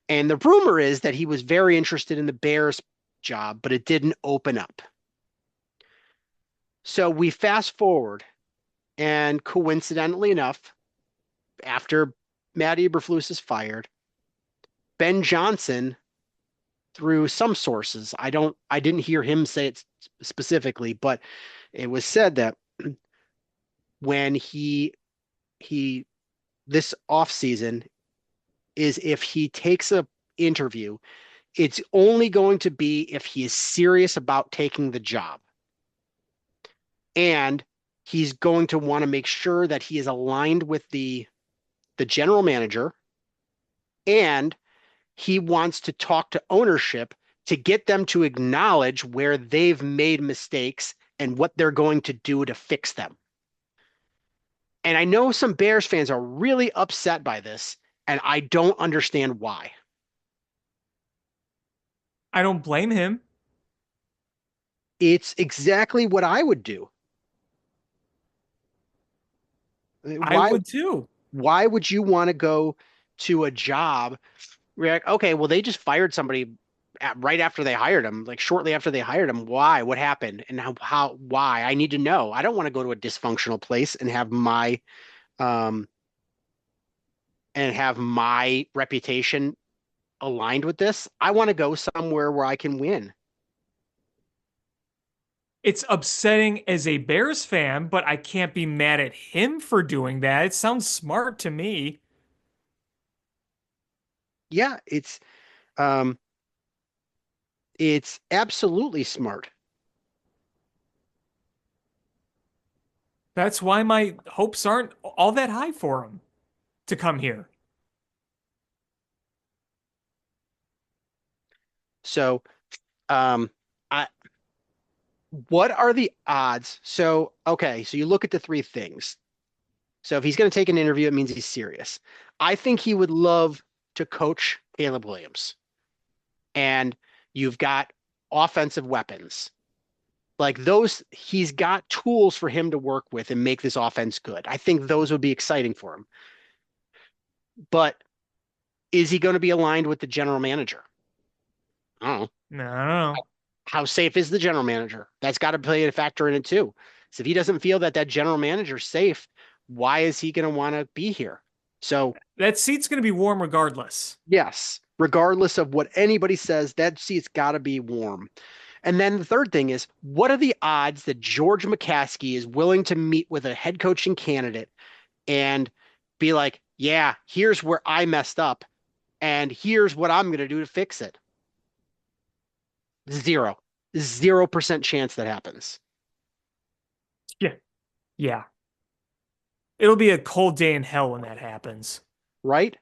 And the rumor is that he was very interested in the Bears job, but it didn't open up. So we fast forward, and coincidentally enough, after Matt Eberflus is fired, Ben Johnson through some sources. I didn't hear him say it specifically, but it was said that when he this off season is if he takes a interview, it's only going to be if he is serious about taking the job. And he's going to want to make sure that he is aligned with the general manager, and he wants to talk to ownership to get them to acknowledge where they've made mistakes and what they're going to do to fix them. And I know some Bears fans are really upset by this, and I don't understand why. I don't blame him. It's exactly what I would do. I Why would too. why would you want to go to a job where you're like, okay, well, they just fired somebody right after they hired him, like shortly after they hired him. Why? What happened? And why? I need to know. I don't want to go to a dysfunctional place um and have my reputation aligned with this. I want to go somewhere where I can win. It's upsetting as a Bears fan, but I can't be mad at him for doing that. It sounds smart to me. Yeah, um it's absolutely smart. That's why my hopes aren't all that high for him to come here. So, um I what are the odds? So, okay, so you look at the three things. So if he's going to take an interview, it means he's serious. I think he would love to coach Caleb Williams. And you've got offensive weapons. Like those, he's got tools for him to work with and make this offense good. I think those would be exciting for him. But is he going to be aligned with the general manager? I don't know. No, I don't know. How safe is the general manager? That's got to play a factor in it too. So if he doesn't feel that that general manager's safe, why is he going to want to be here? So That seat's going to be warm regardless. yes, regardless of what anybody says, that seat's got to be warm. And then the third thing is, what are the odds that George McCaskey is willing to meet with a head coaching candidate and be like, yeah, here's where I messed up and here's what I'm going to do to fix it? Zero. 0% chance that happens. Yeah. Yeah. It'll be a cold day in hell when that happens. Right?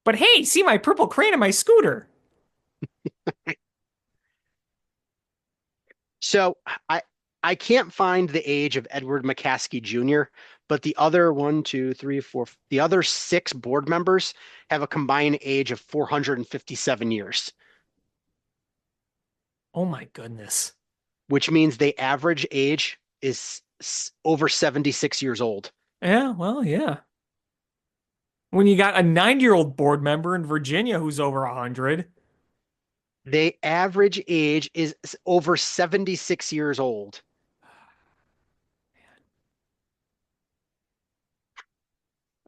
But hey, see my purple crane on my scooter. So I can't find the age of Edward McCaskey Jr., but the other one, two, three, four, the other six board members have a combined age of 457 years, Oh my goodness. which means the average age is over 76 years old. Yeah, well, yeah. When you got a 9-year-old board member in Virginia who's over 100. The average age is over 76 years old.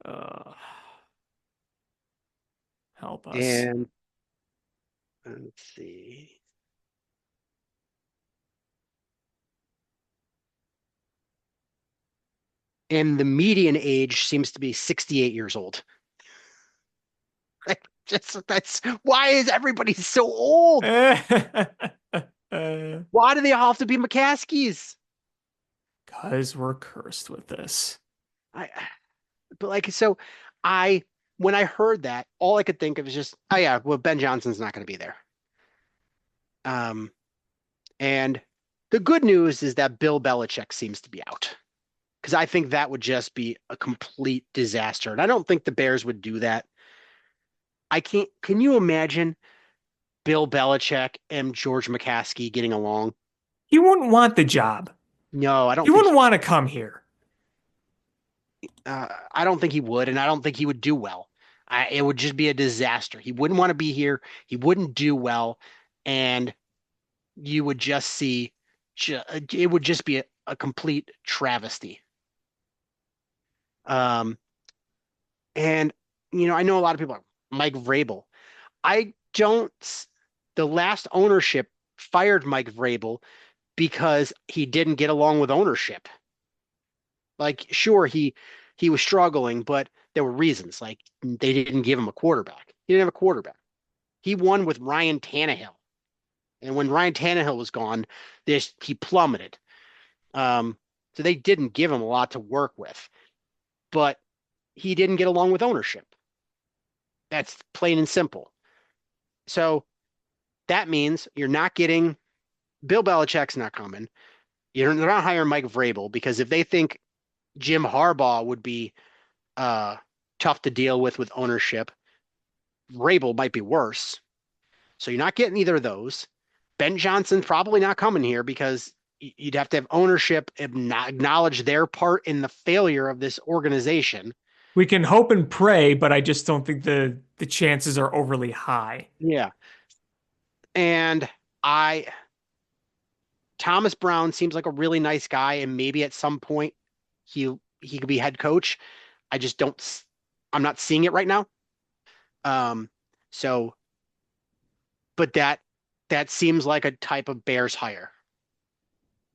Uh, help us. And let's see. And the median age seems to be 68 years old. That's why is everybody so old? Why do they all have to be McCaskies? Because we're cursed with this. I, but like, so I, when I heard that, all I could think of is just, oh yeah, well, Ben Johnson's not going to be there. Um, and the good news is that Bill Belichick seems to be out because I think that would just be a complete disaster. And I don't think the Bears would do that. I can't, can you imagine Bill Belichick and George McCaskey getting along? He wouldn't want the job. No, I don't He think wouldn't want to come here. I don't think he would, and I don't think he would do well. It would just be a disaster. He wouldn't want to be here. He wouldn't do well, and you would just see it would just be a complete travesty. Um, and I know a lot of people are Mike Vrabel. I don't. The last ownership fired Mike Vrabel because he didn't get along with ownership. Like, sure, he was struggling, but there were reasons. Like, they didn't give him a quarterback. He didn't have a quarterback. He won with Ryan Tannehill, and when Ryan Tannehill was gone, this he plummeted. Um, so they didn't give him a lot to work with, but he didn't get along with ownership. That's plain and simple. So that means you're not getting Bill Belichick's not coming. They're not hiring Mike Vrabel because if they think Jim Harbaugh would be uh, tough to deal with ownership, Vrabel might be worse. So you're not getting either of those. Ben Johnson's probably not coming here because you'd have to have ownership acknowledge their part in the failure of this organization. We can hope and pray, but I just don't think the chances are overly high. Yeah. And I Thomas Brown seems like a really nice guy, and maybe at some point he could be head coach. I just don't. I'm not seeing it right now. Um, so, but that seems like a type of Bears hire.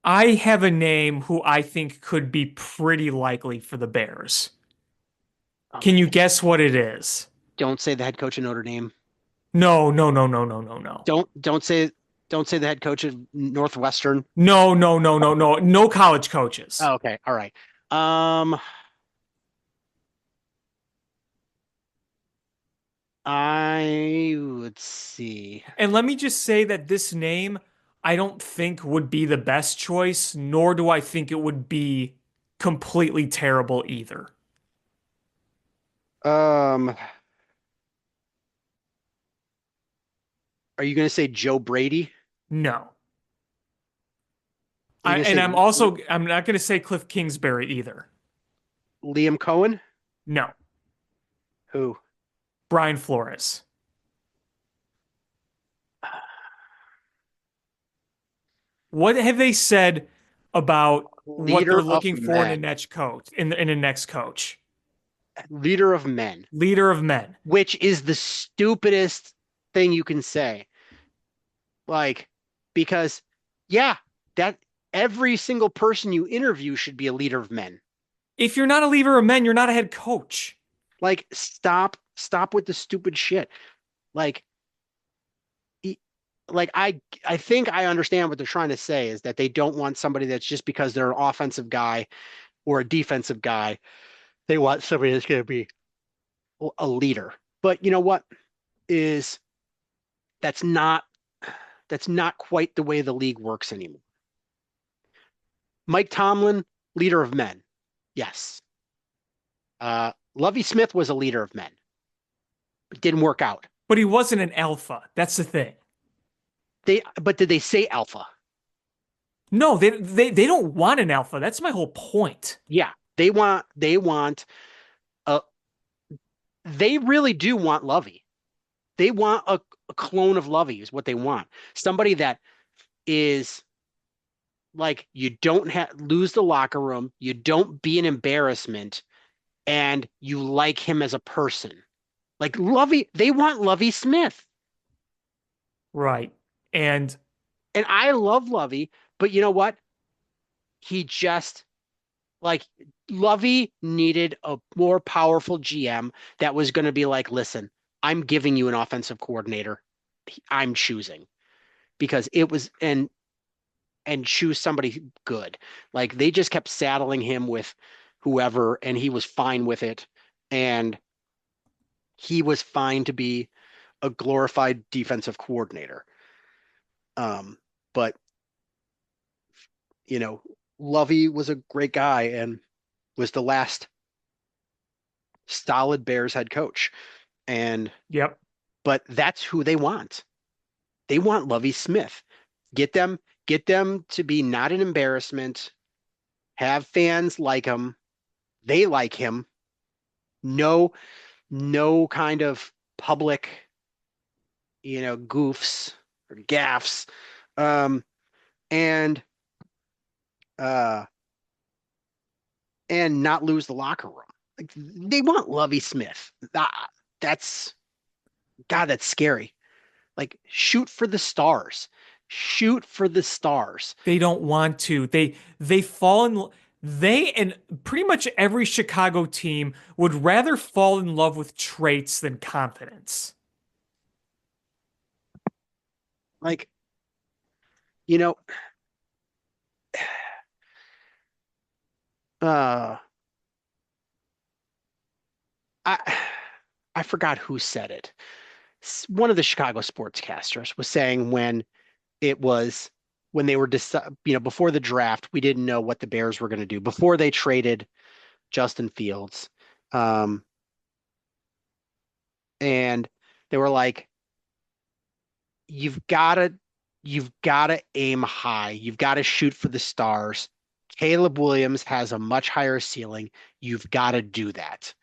I have a name who I think could be pretty likely for the Bears. Oh Can my you God. guess what it is? Don't say the head coach of Notre Dame. No, no, no, no, no, no, no. Don't say the head coach of Northwestern. No, no, no, no, no. No college coaches. Oh, okay, all right. Um, I would see. And let me just say that this name I don't think would be the best choice, nor do I think it would be completely terrible either. Um, are you going to say Joe Brady? No. Are you going to And say I'm not going to say Cliff Kingsbury either. Liam Cohen? No. Who? Brian Flores. What have they said about what they're Leader of looking for in a men. next coach, in a next coach? Leader of men, Leader of men. which is the stupidest thing you can say. Like, because, yeah, that every single person you interview should be a leader of men. If you're not a leader of men, you're not a head coach. Like, stop with the stupid shit. Like, I think I understand what they're trying to say is that they don't want somebody that's just because they're an offensive guy or a defensive guy. They want somebody that's going to be a leader. But you know what is that's not that's not quite the way the league works anymore. Mike Tomlin, leader of men. Yes. Lovey Smith was a leader of men. It didn't work out. But he wasn't an alpha. That's the thing. But did they say alpha? No, they don't want an alpha. That's my whole point. Yeah. They want a they really do want Lovey. They want a clone of Lovey is what they want. Somebody that is like you don't lose the locker room, you don't be an embarrassment, and you like him as a person. Like Lovey, they want Lovey Smith. Right. And And I love Lovey, but you know what? He just like Lovey needed a more powerful GM that was going to be like, listen, I'm giving you an offensive coordinator. I'm choosing because it was and choose somebody good. Like they just kept saddling him with whoever, and he was fine with it. And he was fine to be a glorified defensive coordinator. But Lovey was a great guy and was the last solid Bears head coach. And yep. but that's who they want. They want Lovey Smith. Get them, get them to be not an embarrassment. Have fans like him. They like him. No, no kind of public, goofs or gaffs. Um, and uh and not lose the locker room. Like they want Lovey Smith. That's God, that's scary. Like, shoot for the stars. Shoot for the stars. They don't want to. They fall in they and pretty much every Chicago team would rather fall in love with traits than confidence. Like, you know, uh, I I forgot who said it. One of the Chicago sportscasters was saying it was when they were before the draft, we didn't know what the Bears were going to do before they traded Justin Fields. Um, and they were like, you've got to you've got to aim high. You've got to shoot for the stars. Caleb Williams has a much higher ceiling. You've got to do that.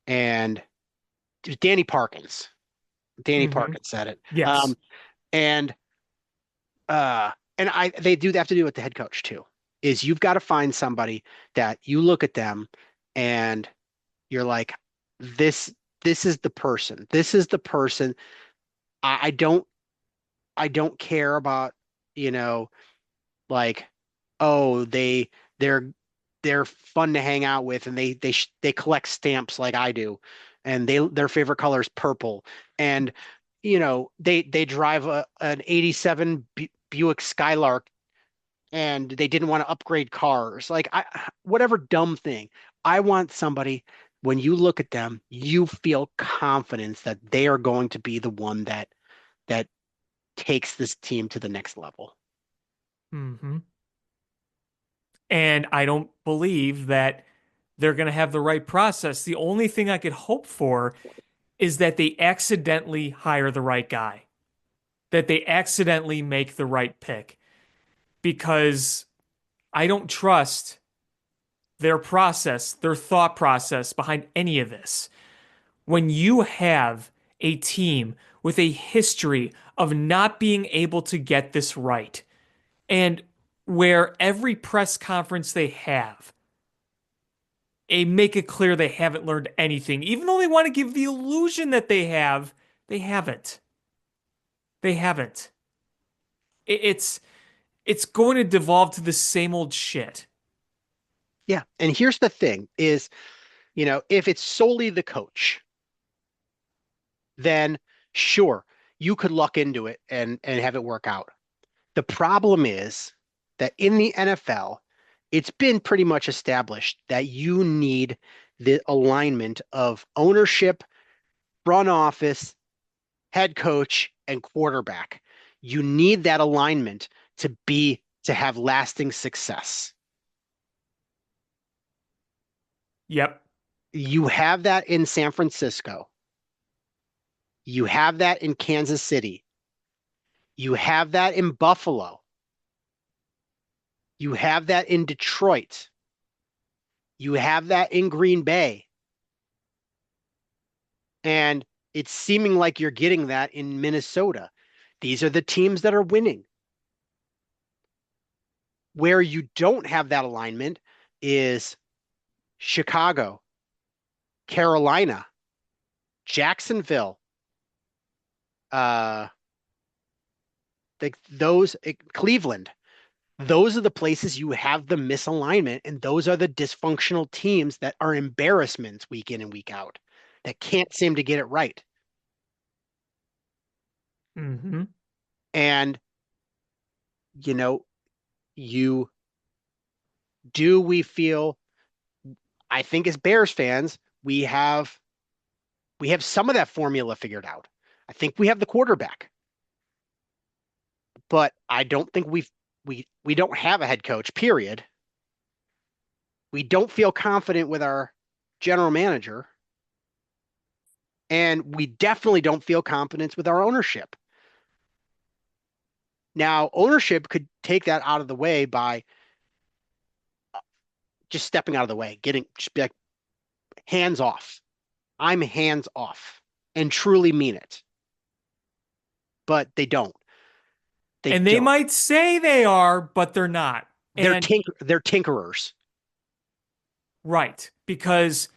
And Danny Parkins. Danny Hmm. Parkins said it. Yes. And and they do have to do it with the head coach too. Is you've got to find somebody that you look at them and you're like, this this is the person. This is the person. I don't I don't care about, you know, like, oh, they're they're fun to hang out with and they collect stamps like I do. And their favorite color is purple. And they drive an 87 Buick Skylark and they didn't want to upgrade cars. Like whatever dumb thing. I want somebody when you look at them, you feel confidence that they are going to be the one that takes this team to the next level. Hmm. And I don't believe that they're going to have the right process. The only thing I could hope for is that they accidentally hire the right guy, that they accidentally make the right pick, because I don't trust their process, their thought process behind any of this. When you have a team with a history of not being able to get this right, and where every press conference they have, they make it clear they haven't learned anything, even though they want to give the illusion that they have, they haven't. They haven't. It's it's going to devolve to the same old shit. Yeah. And here's the thing is, if it's solely the coach, then sure, you could luck into it and have it work out. The problem is that in the NFL, it's been pretty much established that you need the alignment of ownership, front office, head coach, and quarterback. You need that alignment to have lasting success. Yep. You have that in San Francisco. You have that in Kansas City. You have that in Buffalo. You have that in Detroit. You have that in Green Bay. And it's seeming like you're getting that in Minnesota. These are the teams that are winning. Where you don't have that alignment is Chicago, Carolina, Jacksonville, uh, Cleveland. Those are the places you have the misalignment, and those are the dysfunctional teams that are embarrassments week in and week out that can't seem to get it right. Hmm. And, you know, you do we feel, I think as Bears fans, we have some of that formula figured out. I think we have the quarterback, but I don't think we don't have a head coach, period. We don't feel confident with our general manager. And we definitely don't feel confidence with our ownership. Now, ownership could take that out of the way by just stepping out of the way, just be like, hands off. I'm hands off and truly mean it. But they don't. They And they don't. might say they are, but they're not. And They're tinkerers. right, because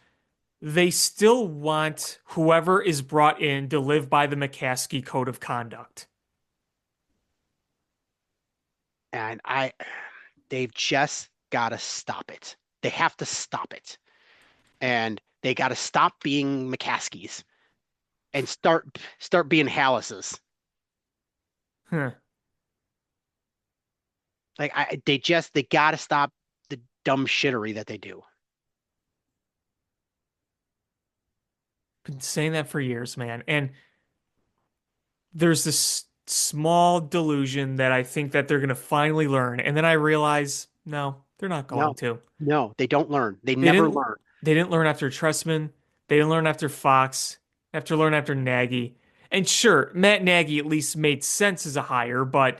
they still want whoever is brought in to live by the McCaskey code of conduct. And they've just got to stop it. They have to stop it. And they got to stop being McCaskies and start being Hallises. Huh. Like they got to stop the dumb shittery that they do. Been saying that for years, man. And there's this small delusion that I think that they're going to finally learn. And then I realize, no, they're not going No, to. no, they don't learn. They They never didn't learn. they didn't learn after Tressman. They didn't learn after Fox. After learn after Nagy. And sure, Matt Nagy at least made sense as a hire, but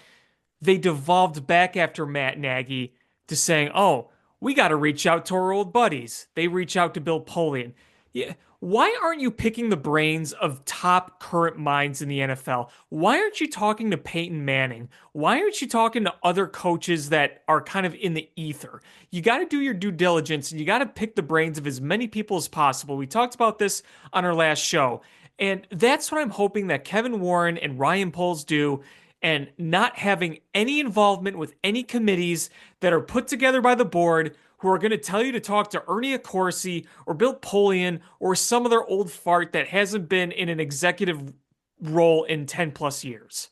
they devolved back after Matt Nagy to saying, "Oh, we got to reach out to our old buddies." They reach out to Bill Polian. Yeah, why aren't you picking the brains of top current minds in the NFL? Why aren't you talking to Peyton Manning? Why aren't you talking to other coaches that are kind of in the ether? You got to do your due diligence and you got to pick the brains of as many people as possible. We talked about this on our last show. And that's what I'm hoping that Kevin Warren and Ryan Poles do, and not having any involvement with any committees that are put together by the board who are going to tell you to talk to Ernie Accorsi or Bill Polian or some other old fart that hasn't been in an executive role in 10 plus years.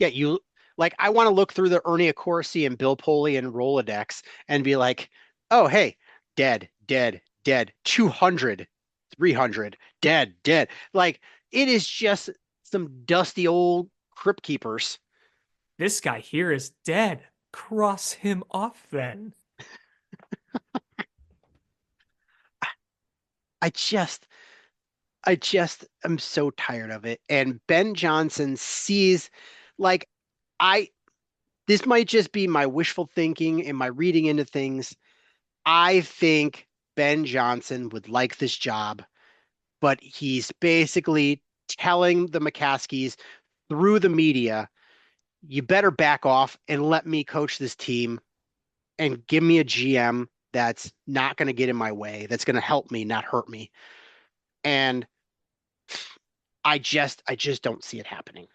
Yeah, I want to look through the Ernie Accorsi and Bill Polian Rolodex and be like, oh, hey, dead, dead, dead, 200, 300, dead, dead. Like, it is just some dusty old crypt keepers. This guy here is dead. Cross him off then. I just, I just am so tired of it. And Ben Johnson sees, like, I, this might just be my wishful thinking and my reading into things. I think Ben Johnson would like this job, but he's basically telling the McCaskies through the media, you better back off and let me coach this team and give me a GM that's not going to get in my way, that's going to help me, not hurt me. And I just don't see it happening.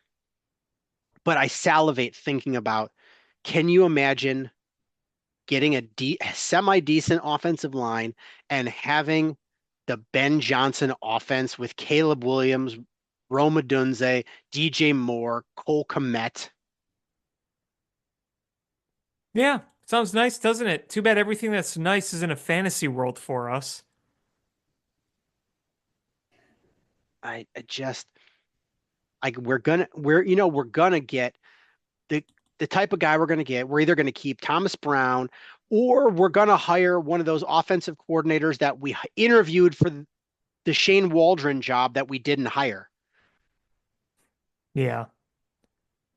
But I salivate thinking about, can you imagine getting a semi-decent offensive line and having the Ben Johnson offense with Caleb Williams, Rome Odunze, DJ Moore, Cole Kmet? Yeah, sounds nice, doesn't it? Too bad everything that's nice is in a fantasy world for us. I just like we're gonna get the the type of guy we're gonna get. We're either gonna keep Thomas Brown or we're gonna hire one of those offensive coordinators that we interviewed for the Shane Waldron job that we didn't hire. Yeah.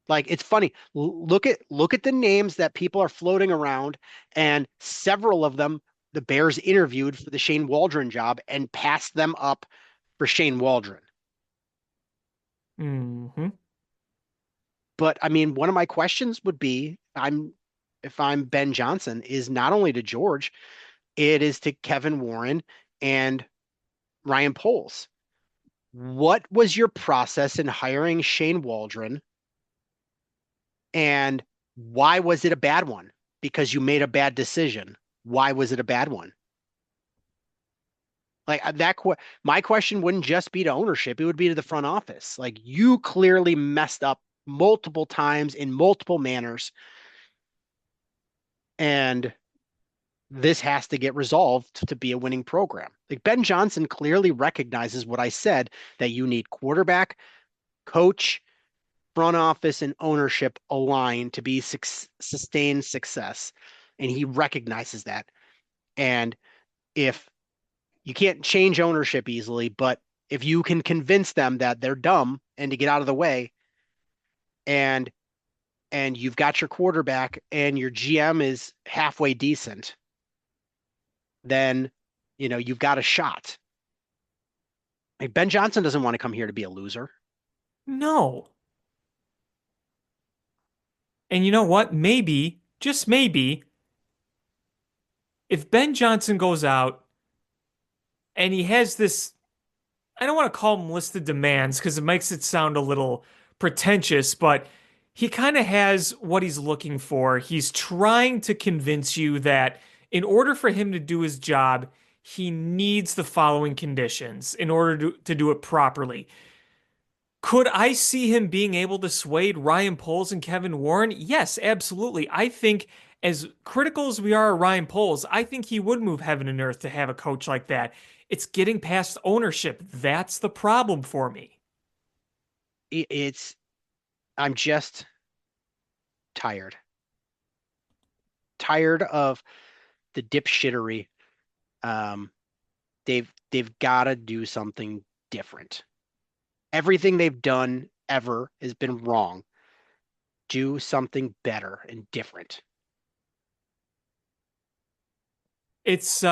Like, it's funny. Look at the names that people are floating around, and several of them the Bears interviewed for the Shane Waldron job and passed them up for Shane Waldron. Hmm. But I mean, one of my questions would be, if I'm Ben Johnson, is not only to George, it is to Kevin Warren and Ryan Poles. What was your process in hiring Shane Waldron, and why was it a bad one? Because you made a bad decision. Why was it a bad one? Like my question wouldn't just be to ownership, it would be to the front office. Like, you clearly messed up multiple times in multiple manners, and this has to get resolved to be a winning program. Like, Ben Johnson clearly recognizes what I said, that you need quarterback, coach, front office, and ownership aligned to be sustained success. And he recognizes that. And if you can't change ownership easily, but if you can convince them that they're dumb and to get out of the way, and you've got your quarterback and your GM is halfway decent, then you've got a shot. Like, Ben Johnson doesn't want to come here to be a loser. No. And you know what? Maybe, just maybe, if Ben Johnson goes out And he has this, I don't want to call them list of demands because it makes it sound a little pretentious, but he kind of has what he's looking for. He's trying to convince you that in order for him to do his job, he needs the following conditions in order to do it properly. Could I see him being able to sway Ryan Poles and Kevin Warren? Yes, absolutely. I think as critical as we are of Ryan Poles, I think he would move heaven and earth to have a coach like that. It's getting past ownership. That's the problem for me. It's I'm just tired. Tired of the dipshittery. Um, they've got to do something different. Everything they've done ever has been wrong. Do something better and different. It's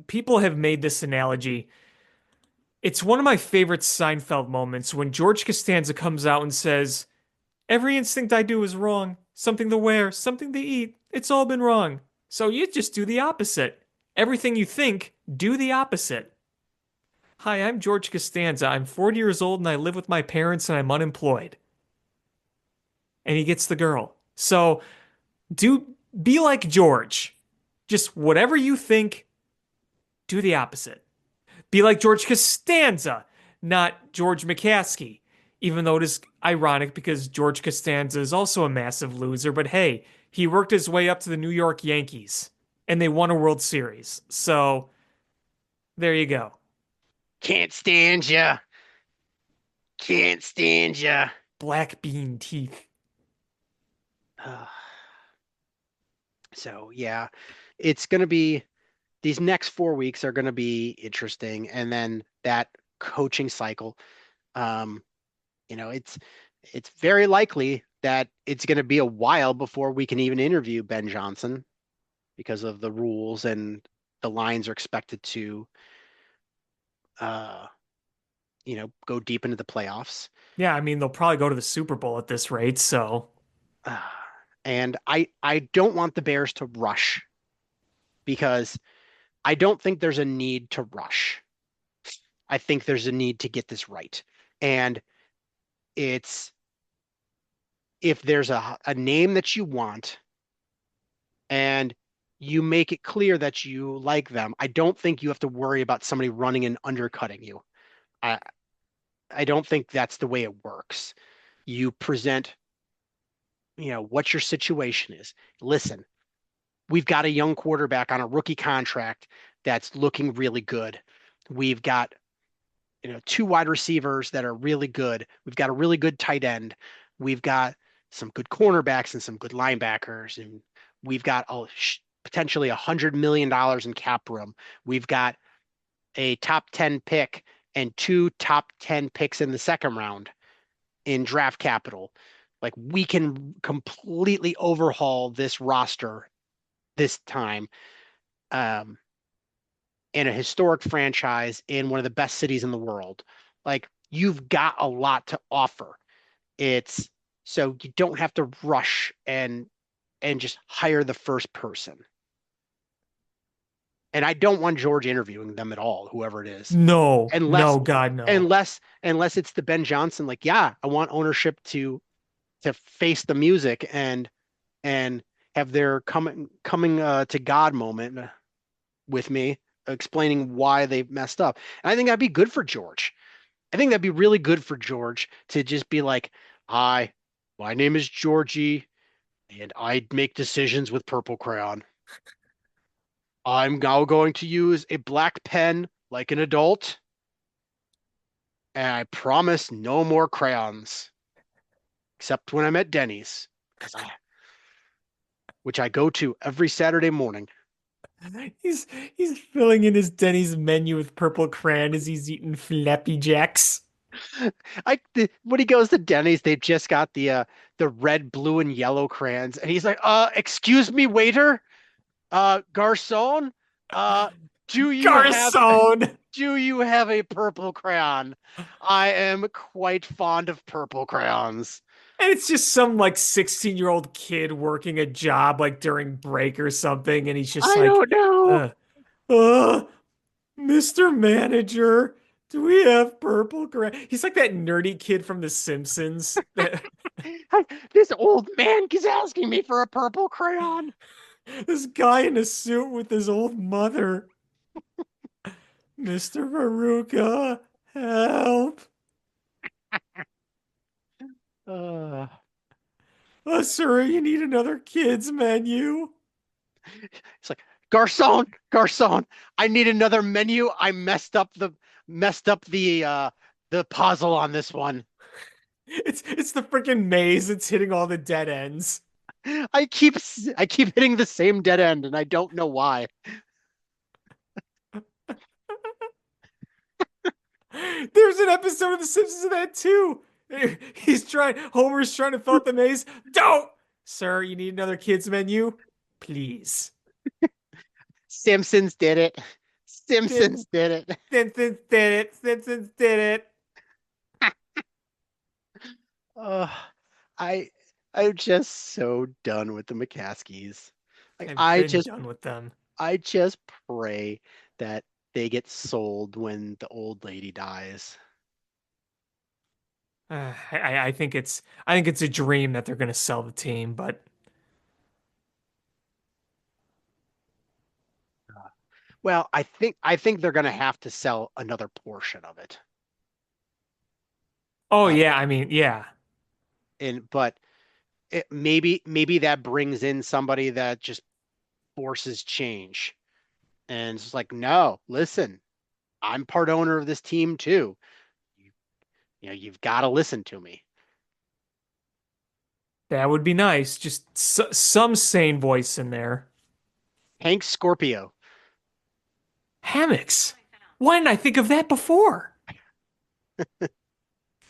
people have made this analogy. It's one of my favorite Seinfeld moments when George Costanza comes out and says, "Every instinct I do is wrong. Something to wear, something to eat. It's all been wrong. So you just do the opposite. Everything you think, do the opposite." Hi, I'm George Costanza. I'm 40 years old and I live with my parents and I'm unemployed. And he gets the girl. So do be like George. Just whatever you think, do the opposite. Be like George Costanza, not George McCaskey. Even though it is ironic because George Costanza is also a massive loser, but hey, he worked his way up to the New York Yankees and they won a World Series. So there you go. Can't stand ya. Can't stand ya. Black bean teeth. So yeah, it's gonna be these next 4 weeks are gonna be interesting, and then that coaching cycle. Um, it's very likely that it's gonna be a while before we can even interview Ben Johnson because of the rules and the lines are expected to uh, go deep into the playoffs. Yeah, I mean, they'll probably go to the Super Bowl at this rate, so Uh, and I don't want the Bears to rush because I don't think there's a need to rush. I think there's a need to get this right. And it's if there's a name that you want and you make it clear that you like them, I don't think you have to worry about somebody running and undercutting you. I I don't think that's the way it works. You present, what your situation is. Listen, we've got a young quarterback on a rookie contract that's looking really good. We've got, two wide receivers that are really good. We've got a really good tight end. We've got some good cornerbacks and some good linebackers. And we've got potentially $100 million in cap room. We've got a top 10 pick and two top 10 picks in the second round in draft capital. Like we can completely overhaul this roster this time. In a historic franchise in one of the best cities in the world. Like you've got a lot to offer. It's so you don't have to rush and just hire the first person. And I don't want George interviewing them at all, whoever it is. no, Unless no, God, no. unless it's the Ben Johnson, like, yeah, I want ownership to face the music and have their coming to God moment with me, explaining why they messed up. And I think that'd be good for George. I think that'd be really good for George to just be like, "Hi, my name is Georgie, and I make decisions with purple crayon. I'm now going to use a black pen like an adult, and I promise no more crayons, except when I'm at Denny's, which I go to every Saturday morning." He's he's filling in his Denny's menu with purple crayon as he's eating Flappy Jacks. When he goes to Denny's, they've just got the red, blue, and yellow crayons, and he's like, excuse me, waiter, garçon, uh, do you have Garcon! do you have a purple crayon? I am quite fond of purple crayons. And it's just some like 16-year-old kid working a job like during break or something, and he's just I like, don't know. uh, uh, Mr. Manager, do we have purple crayon? He's like that nerdy kid from The Simpsons. This old man is asking me for a purple crayon. This guy in a suit with his old mother. Mr. Veruca, help. Uh, Oh, sir, you need another kids menu. it's like, Garcon, Garcon, I need another menu. I messed up the puzzle on this one. It's the freaking maze. It's hitting all the dead ends. I keep hitting the same dead end, and I don't know why. There's an episode of The Simpsons of that too. Homer's trying to fill out the maze. Don't! Sir, you need another kids menu? Please. Simpsons did it. Simpsons did it. Simpsons did it. Simpsons did it. Uh, I I'm just so done with the McCaskies. Like I've I been just done with them. I just pray that they get sold when the old lady dies. I think it's a dream that they're gonna sell the team, but Well, I think they're gonna have to sell another portion of it. oh Uh, yeah, I mean, yeah. but maybe that brings in somebody that just forces change. And it's like, no, listen, I'm part owner of this team too. You, you've got to listen to me. That would be nice. Just some sane voice in there. Hank Scorpio. Hammocks. Why didn't I think of that before?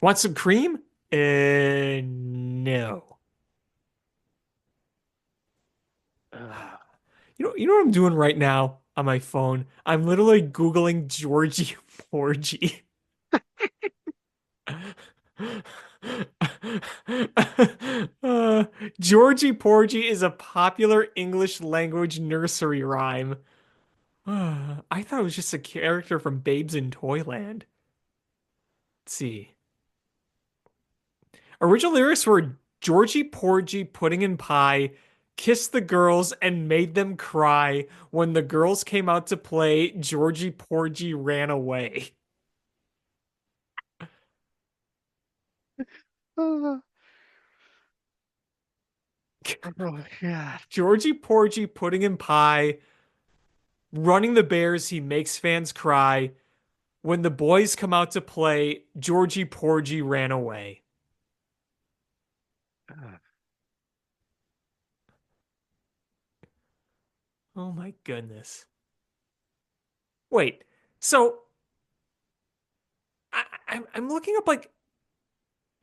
Want some cream? No. Ugh. You know what I'm doing right now on my phone? I'm literally Googling Georgie Porgy. uh, Georgie Porgy is a popular English language nursery rhyme. I thought it was just a character from Babes in Toyland. Let's see. Original lyrics were Georgie Porgy pudding and pie kissed the girls and made them cry. When the girls came out to play, Georgie Porgy ran away. Oh, oh, God. Georgie Porgy pudding and pie. Running the Bears, he makes fans cry. When the boys come out to play, Georgie Porgy ran away. Ugh. Oh my goodness. Wait, so I'm looking up like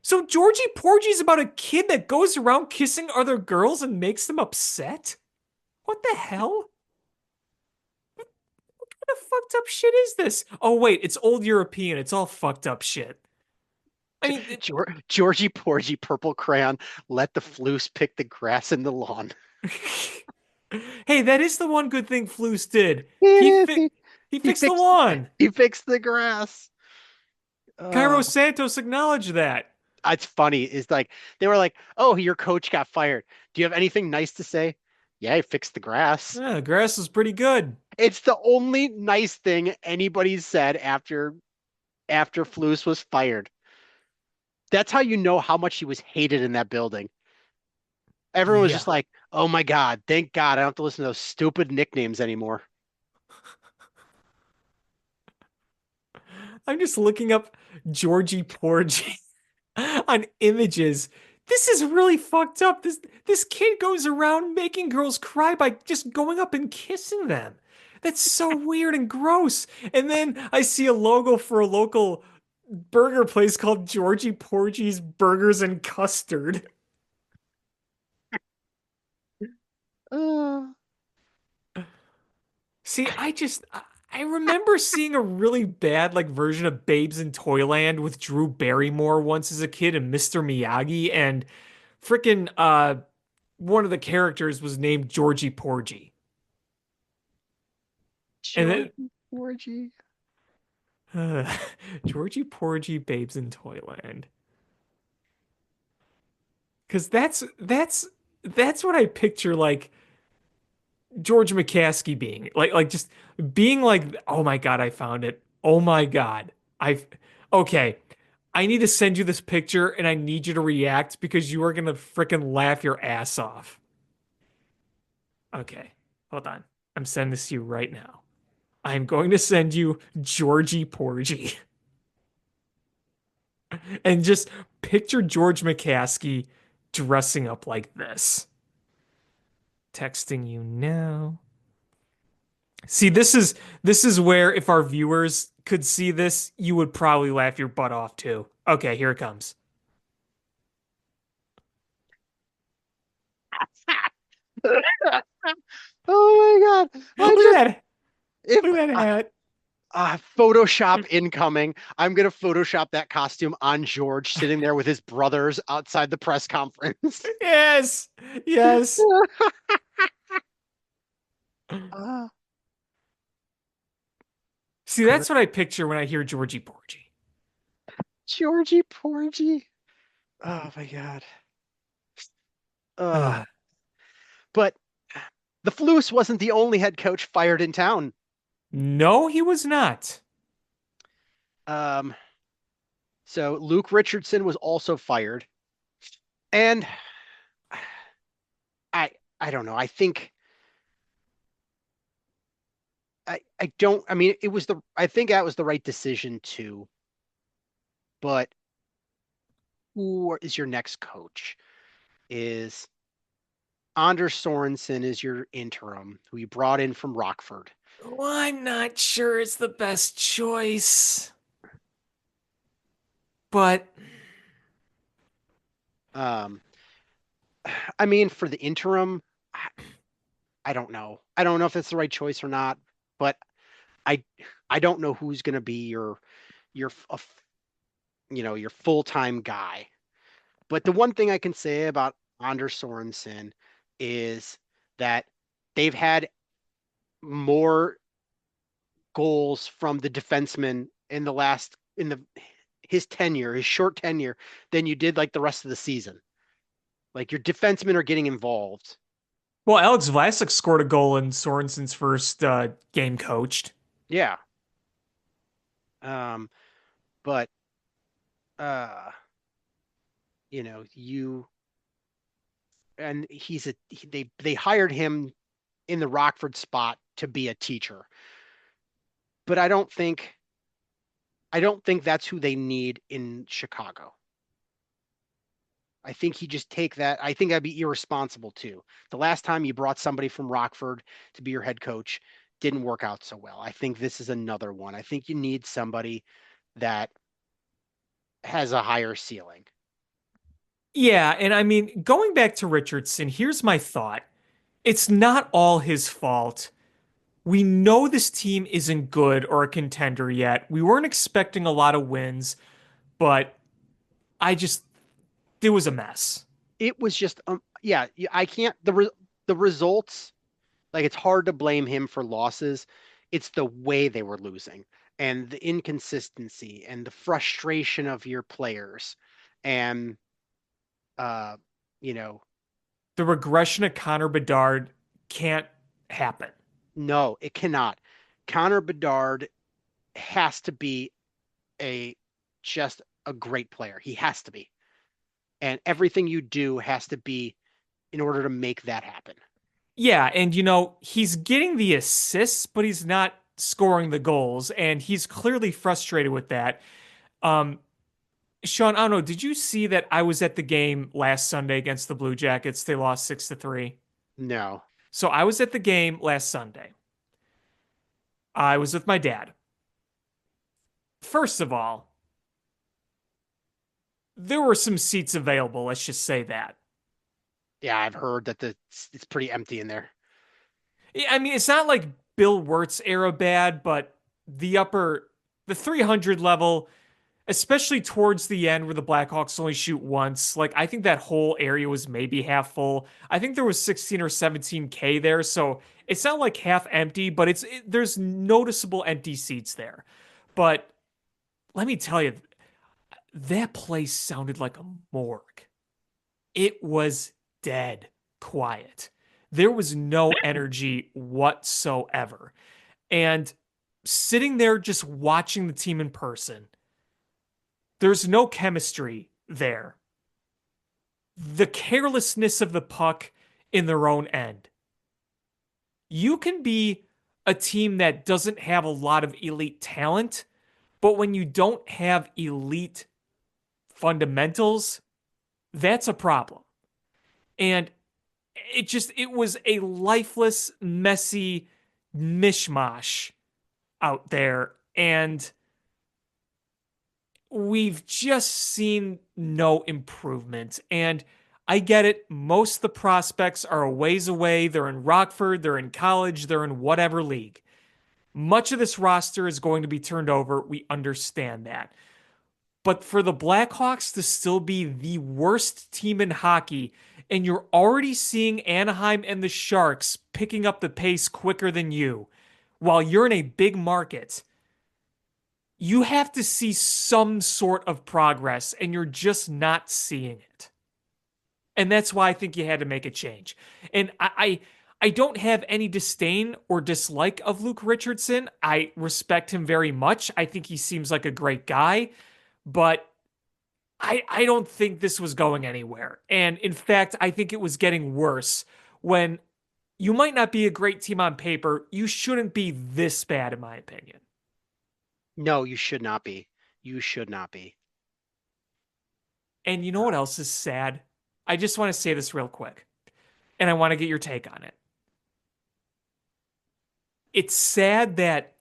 so Georgie Porgy is about a kid that goes around kissing other girls and makes them upset? What the hell? What kind of fucked up shit is this? Oh wait, it's old European. It's all fucked up shit. I mean, Georgie Porgy purple crayon. Let the floose pick the grass in the lawn. hey, that is the one good thing Flus did. It He is. fi he He fixed the fixed lawn. he fixed the grass. Cairo Uh, Santos acknowledged that. it's funny. It's like they were like, "Oh, your coach got fired. Do you have anything nice to say?" Yeah, he fixed the grass. Yeah, the grass is pretty good. It's the only nice thing anybody said after Flus was fired. That's how you know how much he was hated in that building. Everyone was Yeah. just like, "Oh my God, thank God I don't have to listen to those stupid nicknames anymore." I'm just looking up Georgie Porgy on images. This is really fucked up. This kid goes around making girls cry by just going up and kissing them. That's so weird and gross. And then I see a logo for a local burger place called Georgie Porgy's Burgers and Custard. Uh, See, I remember seeing a really bad like version of Babes in Toyland with Drew Barrymore once as a kid and Mr. Miyagi and freaking one of the characters was named Georgie Porgy. And then Georgie Porgy. Georgie Porgy Babes in Toyland. Because that's what I picture like George McCaskey being. Like just being like, oh my God, I found it. Oh my God. I've okay. I need to send you this picture and I need you to react because you are gonna freaking laugh your ass off. Okay, hold on. I'm sending this to you right now. I'm going to send you Georgie Porgy. And just picture George McCaskey dressing up like this. Texting you now. See, this is where if our viewers could see this, you would probably laugh your butt off too. Okay, here it comes. Oh my God. I Look just, at that. if Look at that hat. Photoshop incoming, I'm going to Photoshop that costume on George sitting there with his brothers outside the press conference. Yes. Yes. uh, See, Gr- that's what I picture when I hear Georgie Porgy. Georgie Porgy. Oh my God. Uh, but the Flus wasn't the only head coach fired in town. No, he was not. Um, so Luke Richardson was also fired. And I don't know. I don't I mean it was the I think that was the right decision too. But who is your next coach? Is Anders Sorensen is your interim, who you brought in from Rockford. Well, I'm not sure it's the best choice. But Um, I mean, for the interim, I, I don't know. I don't know if that's the right choice or not, but I I don't know who's going to be your your full-time guy. But the one thing I can say about Anders Sorensen is that they've had more goals from the defenseman in the last in the his tenure, his short tenure, than you did like the rest of the season. Like your defensemen are getting involved. well, Alex Vlasic scored a goal in Sorensen's first game coached. Yeah. Um, but uh, you and they hired him in the Rockford spot to be a teacher. But I don't think that's who they need in Chicago. I think he just take that. I think that'd be irresponsible too. The last time you brought somebody from Rockford to be your head coach didn't work out so well. I think this is another one. I think you need somebody that has a higher ceiling. Yeah, and I mean, going back to Richardson, here's my thought. It's not all his fault. We know this team isn't good or a contender yet. We weren't expecting a lot of wins, but I just, it was a mess. It was just yeah, I can't the results, like it's hard to blame him for losses. It's the way they were losing and the inconsistency and the frustration of your players and uh you know The regression of Connor Bedard can't happen. no, it cannot. Connor Bedard has to be a just a great player. He has to be. And everything you do has to be in order to make that happen. Yeah, and he's getting the assists, but he's not scoring the goals, and he's clearly frustrated with that. Um, Sean, I don't know, did you see that I was at the game last Sunday against the Blue Jackets? They lost 6-3. No. So I was at the game last Sunday. I was with my dad. First of all, there were some seats available, let's just say that. Yeah, I've heard that it's pretty empty in there. Yeah, I mean, it's not like Bill Wirtz era bad, but the 300 level, especially towards the end where the Blackhawks only shoot once, like I think that whole area was maybe half full. I think there was 16 or 17K there, so it's not like half empty, but there's noticeable empty seats there. But let me tell you, that place sounded like a morgue. It was dead quiet. There was no energy whatsoever. And sitting there just watching the team in person, there's no chemistry there. The carelessness of the puck in their own end. You can be a team that doesn't have a lot of elite talent, but when you don't have elite fundamentals, that's a problem. And it was a lifeless, messy mishmash out there. And we've just seen no improvement. And I get it. Most of the prospects are a ways away. They're in Rockford, they're in college, they're in whatever league. Much of this roster is going to be turned over. We understand that. But for the Blackhawks to still be the worst team in hockey, and you're already seeing Anaheim and the Sharks picking up the pace quicker than you, while you're in a big market, you have to see some sort of progress, and you're just not seeing it. And that's why I think you had to make a change. And I don't have any disdain or dislike of Luke Richardson. I respect him very much. I think he seems like a great guy, but I don't think this was going anywhere. And in fact, I think it was getting worse when you might not be a great team on paper. You shouldn't be this bad, in my opinion. No, you should not be. You should not be. And you know what else is sad? I just want to say this real quick, and I want to get your take on it. It's sad that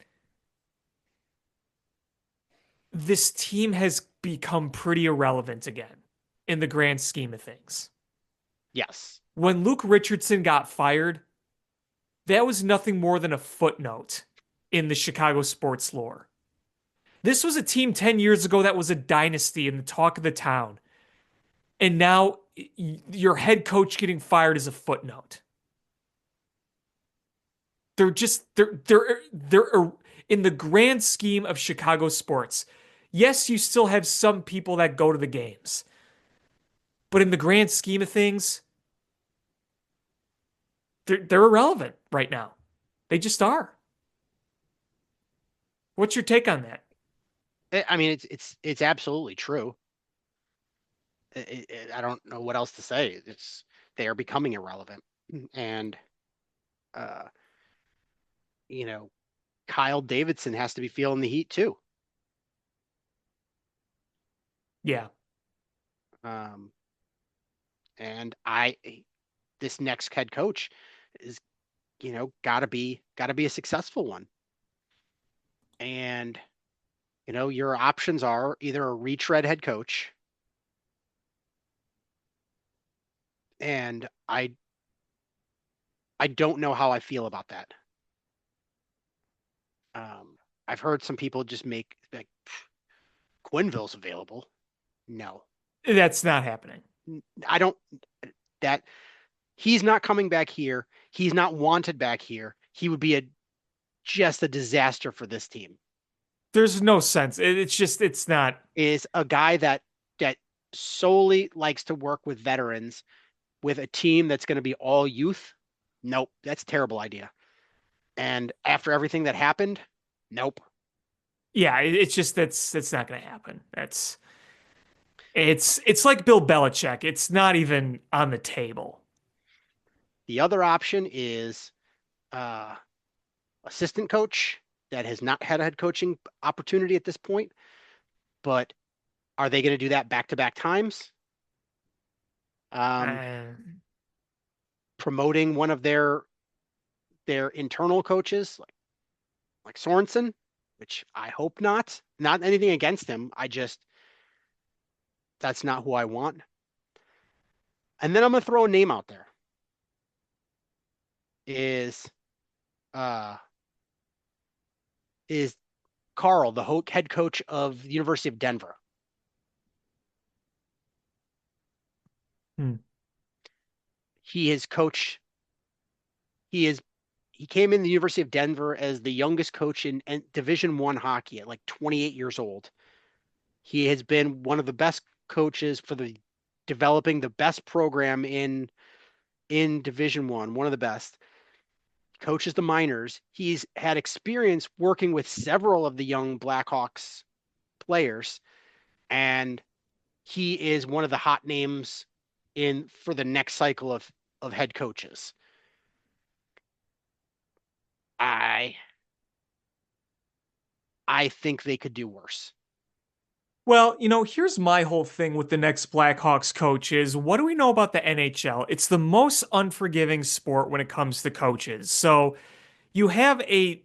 this team has become pretty irrelevant again in the grand scheme of things. Yes. When Luke Richardson got fired, that was nothing more than a footnote in the Chicago sports lore. This was a team 10 years ago that was a dynasty and the talk of the town. And now your head coach getting fired is a footnote. They're in the grand scheme of Chicago sports. Yes, you still have some people that go to the games. But in the grand scheme of things, they're irrelevant right now. They just are. What's your take on that? I mean, it's absolutely true. I don't know what else to say. They are becoming irrelevant, and uh, you know, Kyle Davidson has to be feeling the heat too. Yeah. Um, and this next head coach is, gotta be a successful one. And, your options are either a retread head coach. And I don't know how I feel about that. I've heard some people just make like Quinville's available. No, That's not happening. I don't. That he's not coming back here. He's not wanted back here. He would be just a disaster for this team. There's no sense. It's not. Is a guy that solely likes to work with veterans with a team that's going to be all youth. Nope, that's a terrible idea. And after everything that happened, nope. Yeah, it's just that's not going to happen. It's like Bill Belichick. It's not even on the table. The other option is assistant coach that has not had a head coaching opportunity at this point. But are they going to do that back-to-back times? Promoting one of their internal coaches, like Sorensen, which I hope not. Not anything against him. That's not who I want. And then I'm going to throw a name out there. Is Carl, the head coach of the University of Denver. He is coach. He came in the University of Denver as the youngest coach in Division I hockey at like 28 years old. He has been one of the best coaches for the developing the best program in Division one of the best. Coaches the minors. He's had experience working with several of the young Blackhawks players, and he is one of the hot names in for the next cycle of head coaches. I I think they could do worse. Well, here's my whole thing with the next Blackhawks coach is what do we know about the NHL? It's the most unforgiving sport when it comes to coaches. So you have a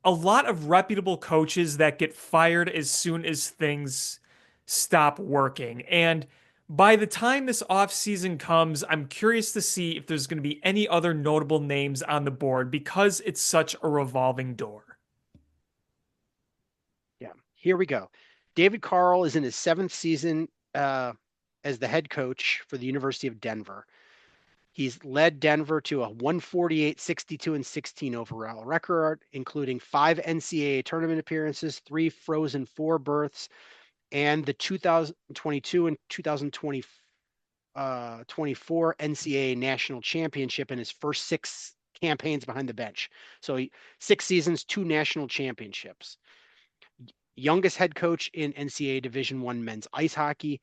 lot of reputable coaches that get fired as soon as things stop working. And by the time this offseason comes, I'm curious to see if there's going to be any other notable names on the board because it's such a revolving door. Yeah, here we go. David Carl is in his seventh season as the head coach for the University of Denver. He's led Denver to a 148, 62, and 16 overall record, including 5 NCAA tournament appearances, 3 Frozen Four berths, and the 2022 and 2024 NCAA national championship in his first 6 campaigns behind the bench. So 6 seasons, 2 national championships. Youngest head coach in NCAA Division One men's ice hockey,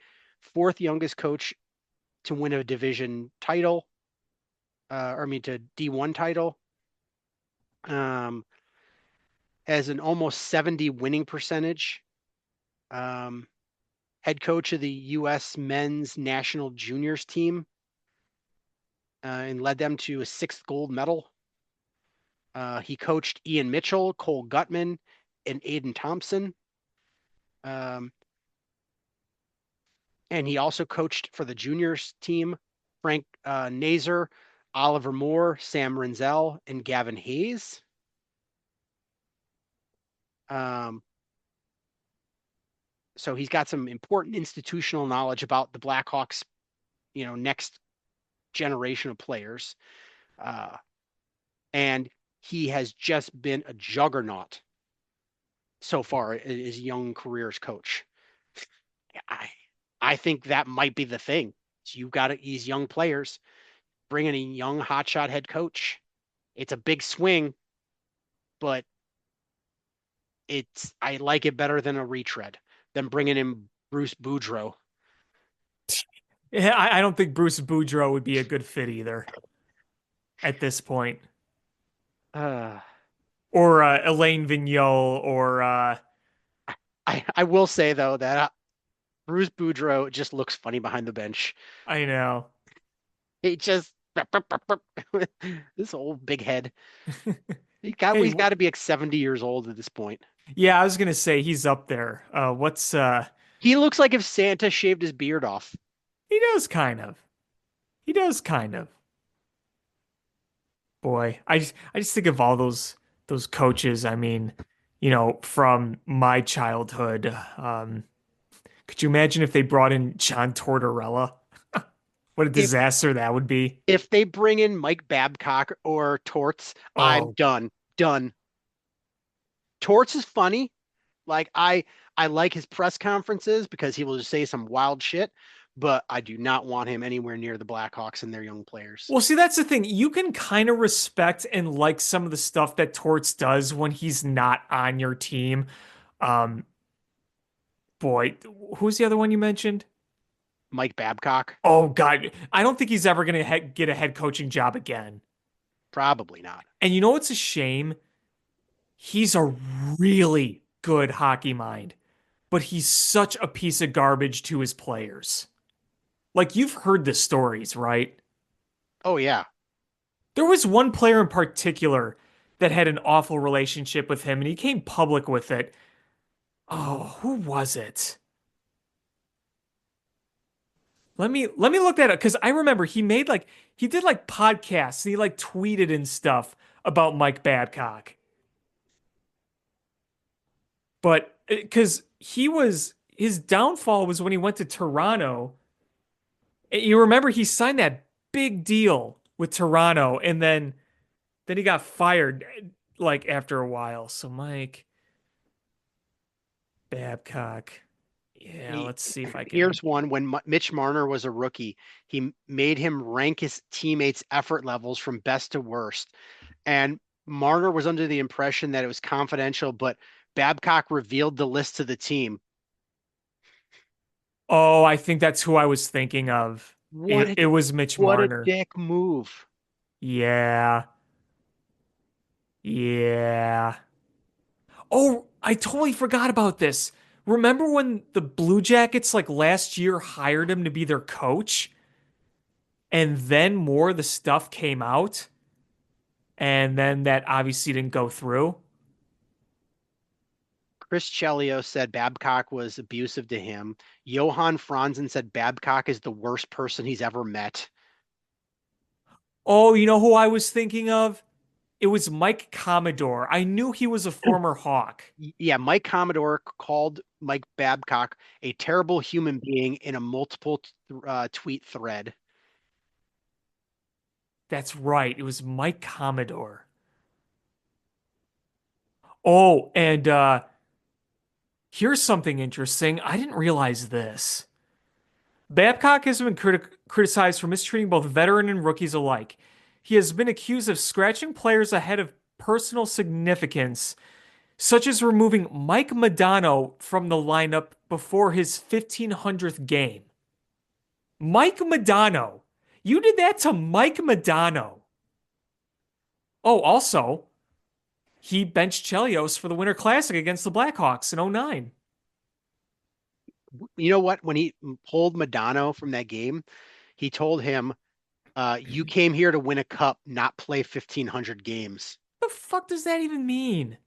4th youngest coach to win a division title, to D1 title. Has an almost 70 winning percentage. Head coach of the U.S. men's national juniors team, and led them to a 6th gold medal. He coached Ian Mitchell, Cole Gutman, and Aiden Thompson. And he also coached for the juniors team, Frank Nazer, Oliver Moore, Sam Renzel, and Gavin Hayes. So he's got some important institutional knowledge about the Blackhawks, next generation of players. And he has just been a juggernaut so far in his young career as coach. I think that might be the thing. So you've got these young players, bringing a young hotshot head coach. It's a big swing, but I like it better than a retread than bringing in Bruce Boudreau. Yeah, I don't think Bruce Boudreau would be a good fit either at this point. Uh, Or Elaine Vigneault or I will say though that Bruce Boudreau just looks funny behind the bench. I know. He just this old big head. Hey, He's got to be like 70 years old at this point. yeah, I was gonna say he's up there. What's He looks like if Santa shaved his beard off. he does kind of. He does kind of. Boy, I just think of all those coaches. I mean, from my childhood. Could you imagine if they brought in John Tortorella? What a If disaster that would be. if they bring in Mike Babcock or Torts, I'm Oh, done. Done. Torts is funny. Like I like his press conferences because he will just say some wild shit, but I do not want him anywhere near the Blackhawks and their young players. well, see, that's the thing. You can kind of respect and like some of the stuff that Torts does when he's not on your team. Um, boy, who's the other one you mentioned? Mike Babcock, Oh God, I don't think he's ever going to get a head coaching job again. probably not. And you know what's a shame? He's a really good hockey mind, but he's such a piece of garbage to his players. Like you've heard the stories, right? Oh yeah. There was one player in particular that had an awful relationship with him and he came public with it. Oh, who was it? Let me look that up because I remember he did like podcasts and he like tweeted and stuff about Mike Babcock. But because his downfall was when he went to Toronto. You remember he signed that big deal with Toronto and then he got fired like after a while. So Mike Babcock Yeah, let's see if I can. Here's one. When Mitch Marner was a rookie, he made him rank his teammates' effort levels from best to worst. And Marner was under the impression that it was confidential, but Babcock revealed the list to the team. Oh, I think that's who I was thinking of. What It a was Mitch what a Marner. dick move. Yeah. Yeah. Oh, I totally forgot about this. Remember when the Blue Jackets like last year hired him to be their coach and then more of the stuff came out and then that obviously didn't go through? Chris Chelios said Babcock was abusive to him. Johan Franzen said Babcock is the worst person he's ever met. Oh, you know who I was thinking of? It was Mike Commodore. I knew he was a former Hawk. Yeah, Mike Commodore called Mike Babcock a terrible human being in a multiple tweet thread. That's right. It was Mike Commodore. Oh, and here's something interesting. I didn't realize this. Babcock has been criticized for mistreating both veteran and rookies alike. He has been accused of scratching players ahead of personal significance, such as removing Mike Modano from the lineup before his 1500th game. Mike Modano. You did that to Mike Modano. Oh, also, he benched Chelios for the Winter Classic against the Blackhawks in '09. You know what? When he pulled Modano from that game, he told him, you came here to win a cup, not play 1,500 games. What the fuck does that even mean?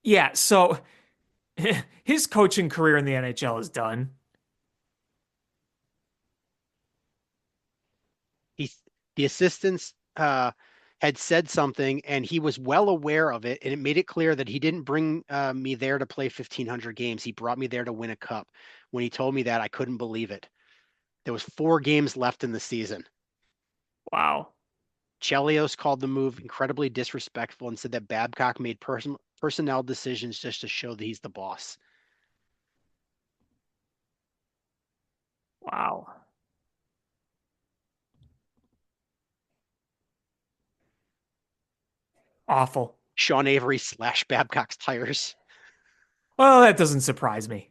Yeah, so his coaching career in the NHL is done. He, the assistants had said something, and he was well aware of it, and it made it clear that he didn't bring me there to play 1,500 games. He brought me there to win a cup. When he told me that, I couldn't believe it. There was 4 games left in the season. Wow. Chelios called the move incredibly disrespectful and said that Babcock made personnel decisions just to show that he's the boss. Wow. Awful. Sean Avery slashed Babcock's tires. Well, that doesn't surprise me.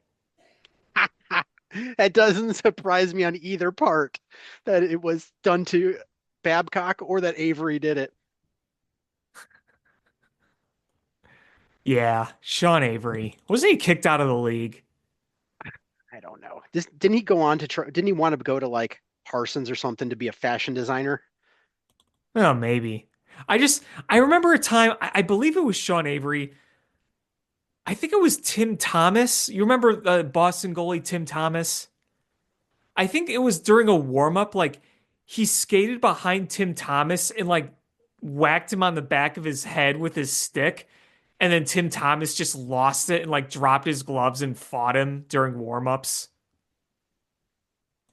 That doesn't surprise me on either part that it was done to Babcock or that Avery did it. Yeah, Sean Avery. Wasn't he kicked out of the league? I don't know. Didn't he go on to try, didn't he want to go to like Parsons or something to be a fashion designer? Oh, maybe. I remember a time, I believe it was Sean Avery. I think it was Tim Thomas. You remember the Boston goalie, Tim Thomas? I think it was during a warm-up, like he skated behind Tim Thomas and like whacked him on the back of his head with his stick. And then Tim Thomas just lost it and like dropped his gloves and fought him during warm-ups.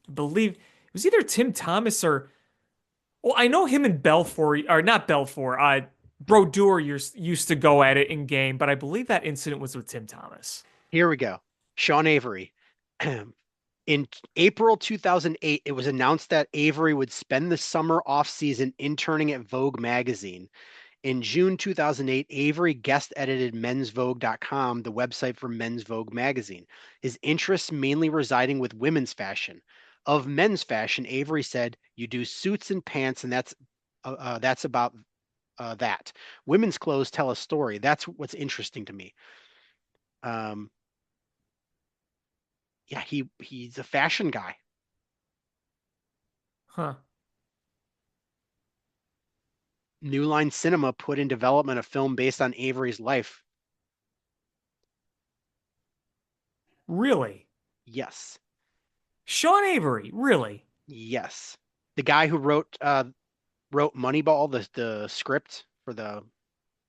I believe it was either Tim Thomas or well, I know him and Belfour or not Belfour, Brodeur used to go at it in game, but I believe that incident was with Tim Thomas. Here we go. Sean Avery. In April 2008, it was announced that Avery would spend the summer off season interning at Vogue magazine. In June 2008, Avery guest edited mensvogue.com, the website for Men's Vogue magazine, his interests mainly residing with women's fashion. Of men's fashion, Avery said, "You do suits and pants, and that's about that. Women's clothes tell a story. That's what's interesting to me." Um, yeah, he's a fashion guy. Huh. New Line Cinema put in development a film based on Avery's life. Really? Yes. Sean Avery, really? Yes. The guy who wrote Moneyball, the script for the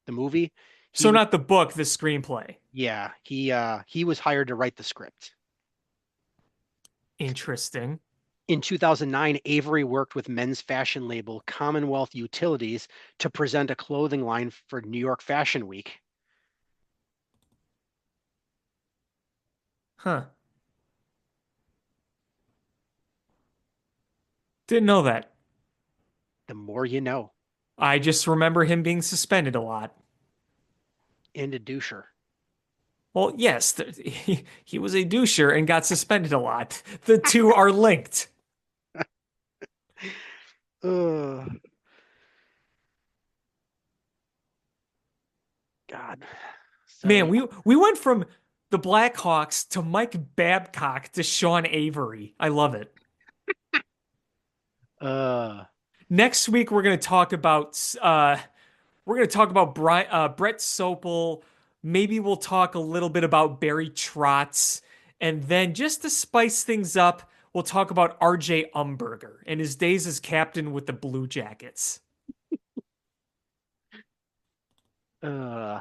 movie. So not the book, the screenplay. Yeah, he was hired to write the script. Interesting. In 2009, Avery worked with men's fashion label Commonwealth Utilities to present a clothing line for New York Fashion Week. Huh. Didn't know that. The more you know. I just remember him being suspended a lot. And a doucher. Well, yes, he was a doucher and got suspended a lot. The two are linked. Ugh, God. Man, So, we went from the Blackhawks to Mike Babcock to Sean Avery. I love it. uh, Next week we're going to talk about Brett Sopel. Maybe we'll talk a little bit about Barry Trotz. And then just to spice things up, we'll talk about RJ Umberger and his days as captain with the Blue Jackets. uh,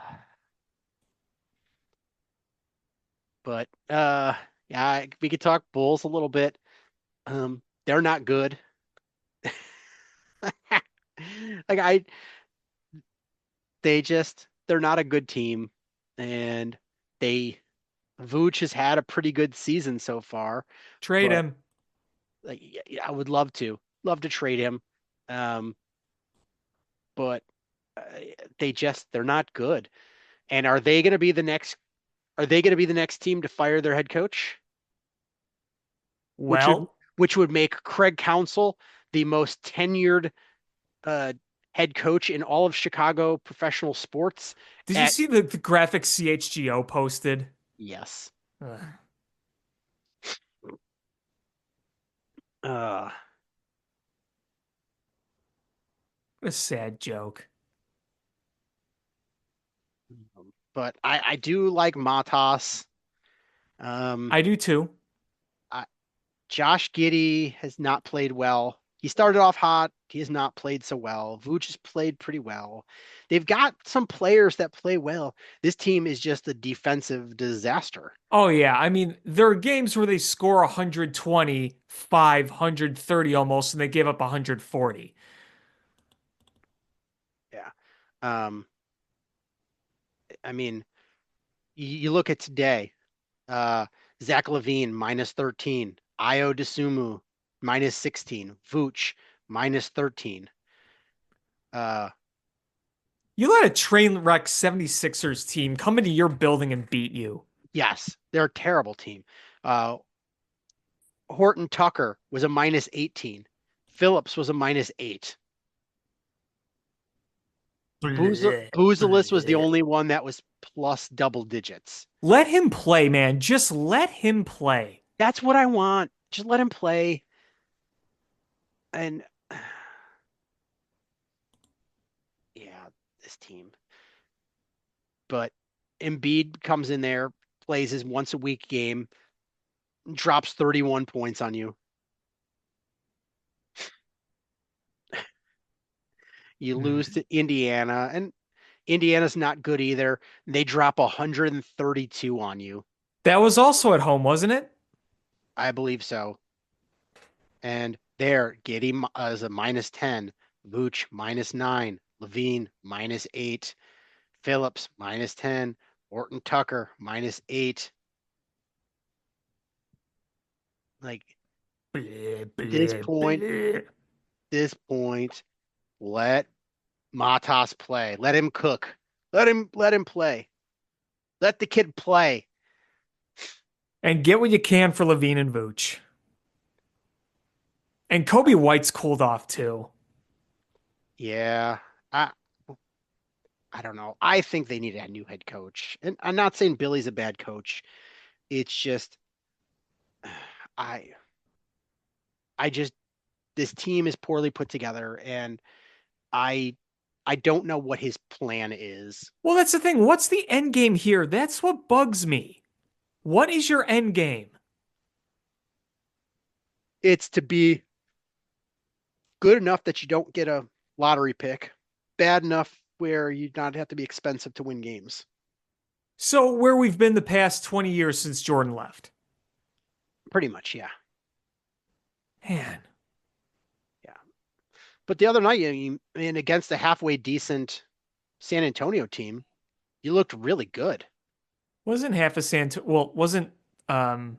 but, yeah, we could talk Bulls a little bit. They're not good. Like they're not a good team, and they Vooch has had a pretty good season so far, Trade but him. like, yeah, I would love to trade him, um, but uh, they're not good. And are they going to be the next? Are they going to be the next team to fire their head coach? Which would Well, which would make Craig Counsell the most tenured uh, head coach in all of Chicago professional sports. did you At see the graphic CHGO posted? yes, Ugh, uh, what a sad joke. but I do like Matas. Um, I do too. I, Josh Giddey has not played well. He started off hot. He has not played so well. Vooch has played pretty well. They've got some players that play well. This team is just a defensive disaster. Oh yeah, I mean, there are games where they score 125, 130 almost, and they give up 140. Yeah. Um, I mean, you look at today, uh, Zach Levine minus 13, Io DeSumo minus 16, Vooch minus 13. Uh, You let a train wreck 76ers team come into your building and beat you. yes, they're a terrible team. Uh, Horton Tucker was a minus 18. Phillips was a minus 8. Bleh, Boozalis was the bleh. only one that was plus double digits. Let him play, man. Just let him play. That's what I want. Just let him play. And yeah, this team. But Embiid comes in there, plays his once a week game, drops 31 points on you. You lose to Indiana, and Indiana's not good either. They drop 132 on you. That was also at home, wasn't it? I believe so. And there, Giddy is a minus 10, Vooch minus 9, Levine minus 8, Phillips minus 10, Orton Tucker minus 8. Like Bleh, this bleh, point, bleh. this point, let Matas play. Let him cook. Let him play. Let the kid play. And get what you can for Levine and Vooch. And Kobe White's cooled off too. Yeah. I don't know. I think they need a new head coach. And I'm not saying Billy's a bad coach. It's just I I just this team is poorly put together, and I I don't know what his plan is. Well, that's the thing. What's the end game here? That's what bugs me. What is your end game? It's to be good enough that you don't get a lottery pick, bad enough where you not have to be expensive to win games. So, where we've been the past 20 years since Jordan left. Pretty much, yeah. Man, Yeah. But the other night, and against a halfway decent San Antonio team, you looked really good. wasn't half a San, well, wasn't Um,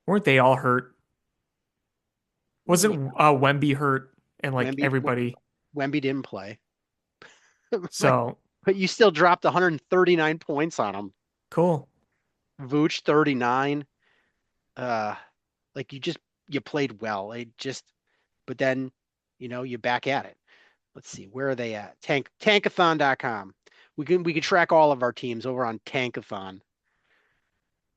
weren't they all hurt? Yeah, Wasn't Wemby hurt and like Wemby everybody? Wemby didn't play, but So you still dropped 139 points on him. cool. Vooch 39. Uh, like you played well. But then you back at it. Let's see, where are they at? Tankathon.com. We can track all of our teams over on Tankathon.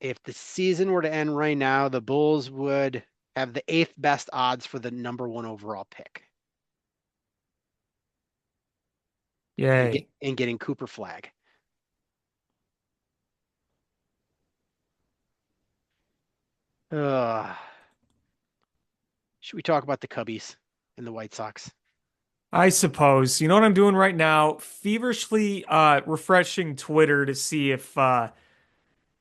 If the season were to end right now, the Bulls would have the eighth best odds for the number one overall pick Yay. and getting Cooper Flag. Uh, should we talk about the Cubbies and the White Sox? I suppose. You know what I'm doing right now? Feverishly refreshing Twitter to see if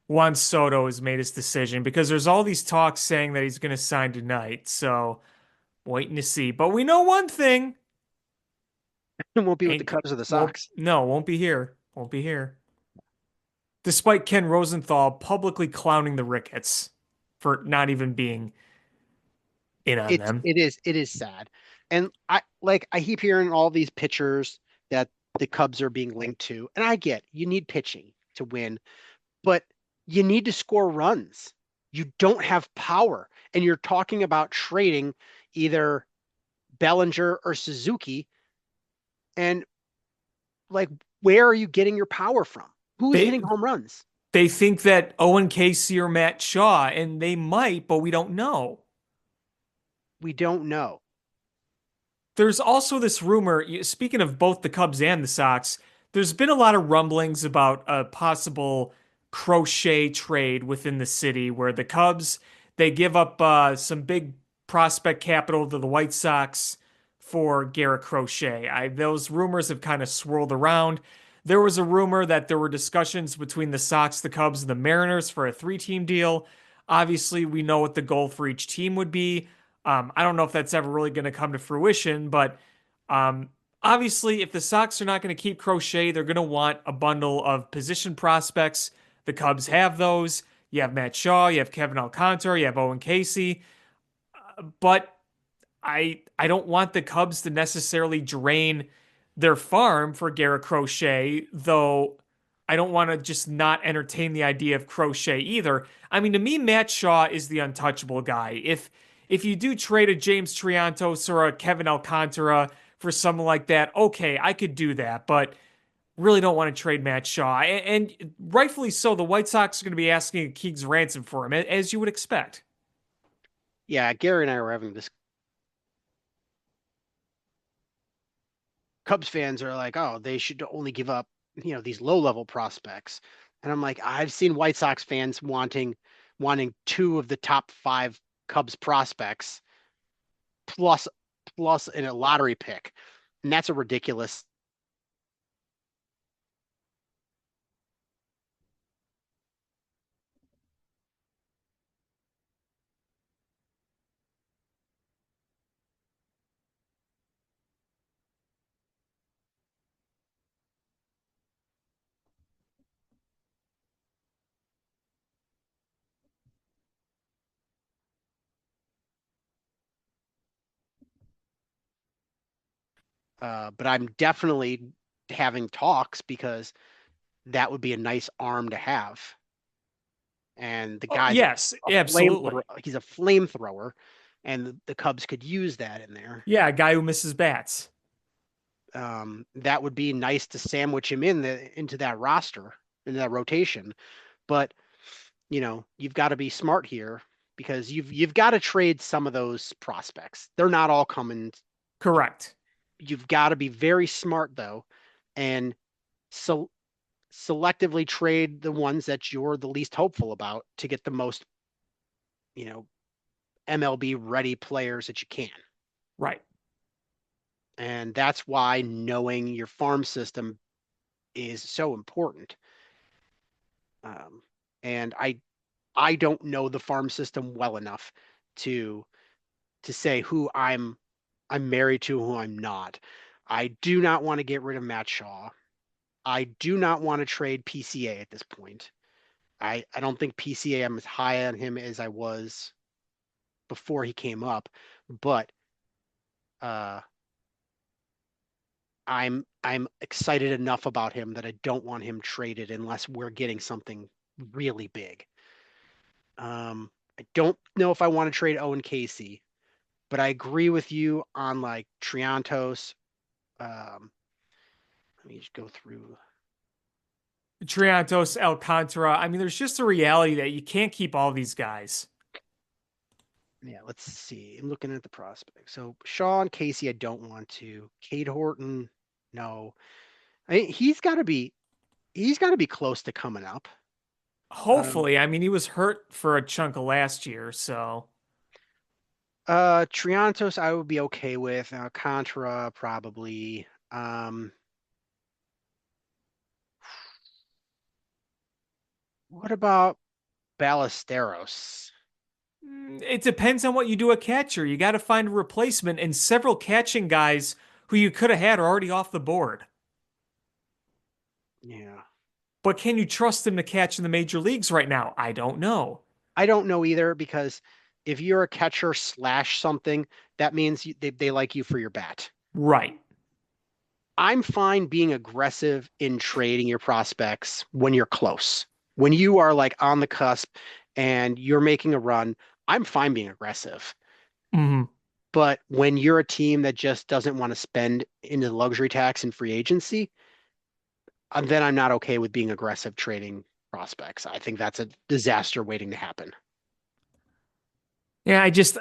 Juan Soto has made his decision because there's all these talks saying that he's going to sign tonight. So waiting to see. But we know one thing. It won't be with the Ain't Cubs or the won't Sox. no, won't be here. Won't be here. Despite Ken Rosenthal publicly clowning the Ricketts for not even being in on It them. it is it is sad. And I keep hearing all these pitchers that the Cubs are being linked to. And I get you need pitching to win, but you need to score runs. You don't have power. And you're talking about trading either Bellinger or Suzuki. And like, where are you getting your power from? Who's They hitting home runs? they think that Owen Casey or Matt Shaw, and they might, but we don't know. We don't know. There's also this rumor, speaking of both the Cubs and the Sox, there's been a lot of rumblings about a possible Crochet trade within the city where the Cubs they give up some big prospect capital to the White Sox for Garrett Crochet. Those rumors have kind of swirled around. There was a rumor that there were discussions between the Sox, the Cubs, and the Mariners for a three-team deal. Obviously, we know what the goal for each team would be. I don't know if that's ever really going to come to fruition, but um, obviously, if the Sox are not going to keep Crochet, they're going to want a bundle of position prospects. The Cubs have those. You have Matt Shaw, you have Kevin Alcantara, you have Owen Casey, but I don't want the Cubs to necessarily drain their farm for Garrett Crochet, though I don't want to just not entertain the idea of Crochet either. I mean, to me, Matt Shaw is the untouchable guy. If you do trade a James Triantos or a Kevin Alcantara for someone like that, okay, I could do that, but really don't want to trade Matt Shaw. And rightfully so, the White Sox are going to be asking a King's ransom for him, as you would expect. Yeah, Gary and I were having this. Cubs fans are like, oh, they should only give up, these low-level prospects. And I'm like, I've seen White Sox fans wanting two of the top five Cubs prospects plus in a lottery pick. And that's a ridiculous. But I'm definitely having talks because that would be a nice arm to have. And the Oh, guy's yes, a flamethrower. absolutely. He's a flamethrower, and the Cubs could use that in there. Yeah, a guy who misses bats. That would be nice to sandwich him into that roster, into that rotation. But you've got to be smart here because you've got to trade some of those prospects. They're not all coming. Correct. You've got to be very smart though, and so selectively trade the ones that you're the least hopeful about to get the most, you know, MLB ready players that you can. Right. And that's why knowing your farm system is so important. And I don't know the farm system well enough to say who I'm married to, who I'm not. I do not want to get rid of Matt Shaw. I do not want to trade PCA at this point. I don't think PCA I'm as high on him as I was before he came up, but uh I'm excited enough about him that I don't want him traded unless we're getting something really big. I don't know if I want to trade Owen Casey, but I agree with you on like Triantos. Let me just go through. Triantos, Alcantara. I mean, there's just a reality that you can't keep all these guys. Yeah, let's see. I'm looking at the prospects. So Sean Casey, I don't want to. Cade Horton, no. He's got to be close to coming up. Um, Hopefully, I mean, he was hurt for a chunk of last year, so Triantos, I would be okay with. Contra, probably. What about Ballesteros? it depends on what you do at catcher. You got to find a replacement, and several catching guys who you could have had are already off the board. Yeah. But can you trust them to catch in the major leagues right now? I don't know. I don't know either because if you're a catcher slash something, that means they like you for your bat. Right. I'm fine being aggressive in trading your prospects when you're close. When you are like on the cusp and you're making a run, I'm fine being aggressive. Hmm. But when you're a team that just doesn't want to spend into the luxury tax and free agency, then I'm not okay with being aggressive trading prospects. I think that's a disaster waiting to happen. Yeah, I just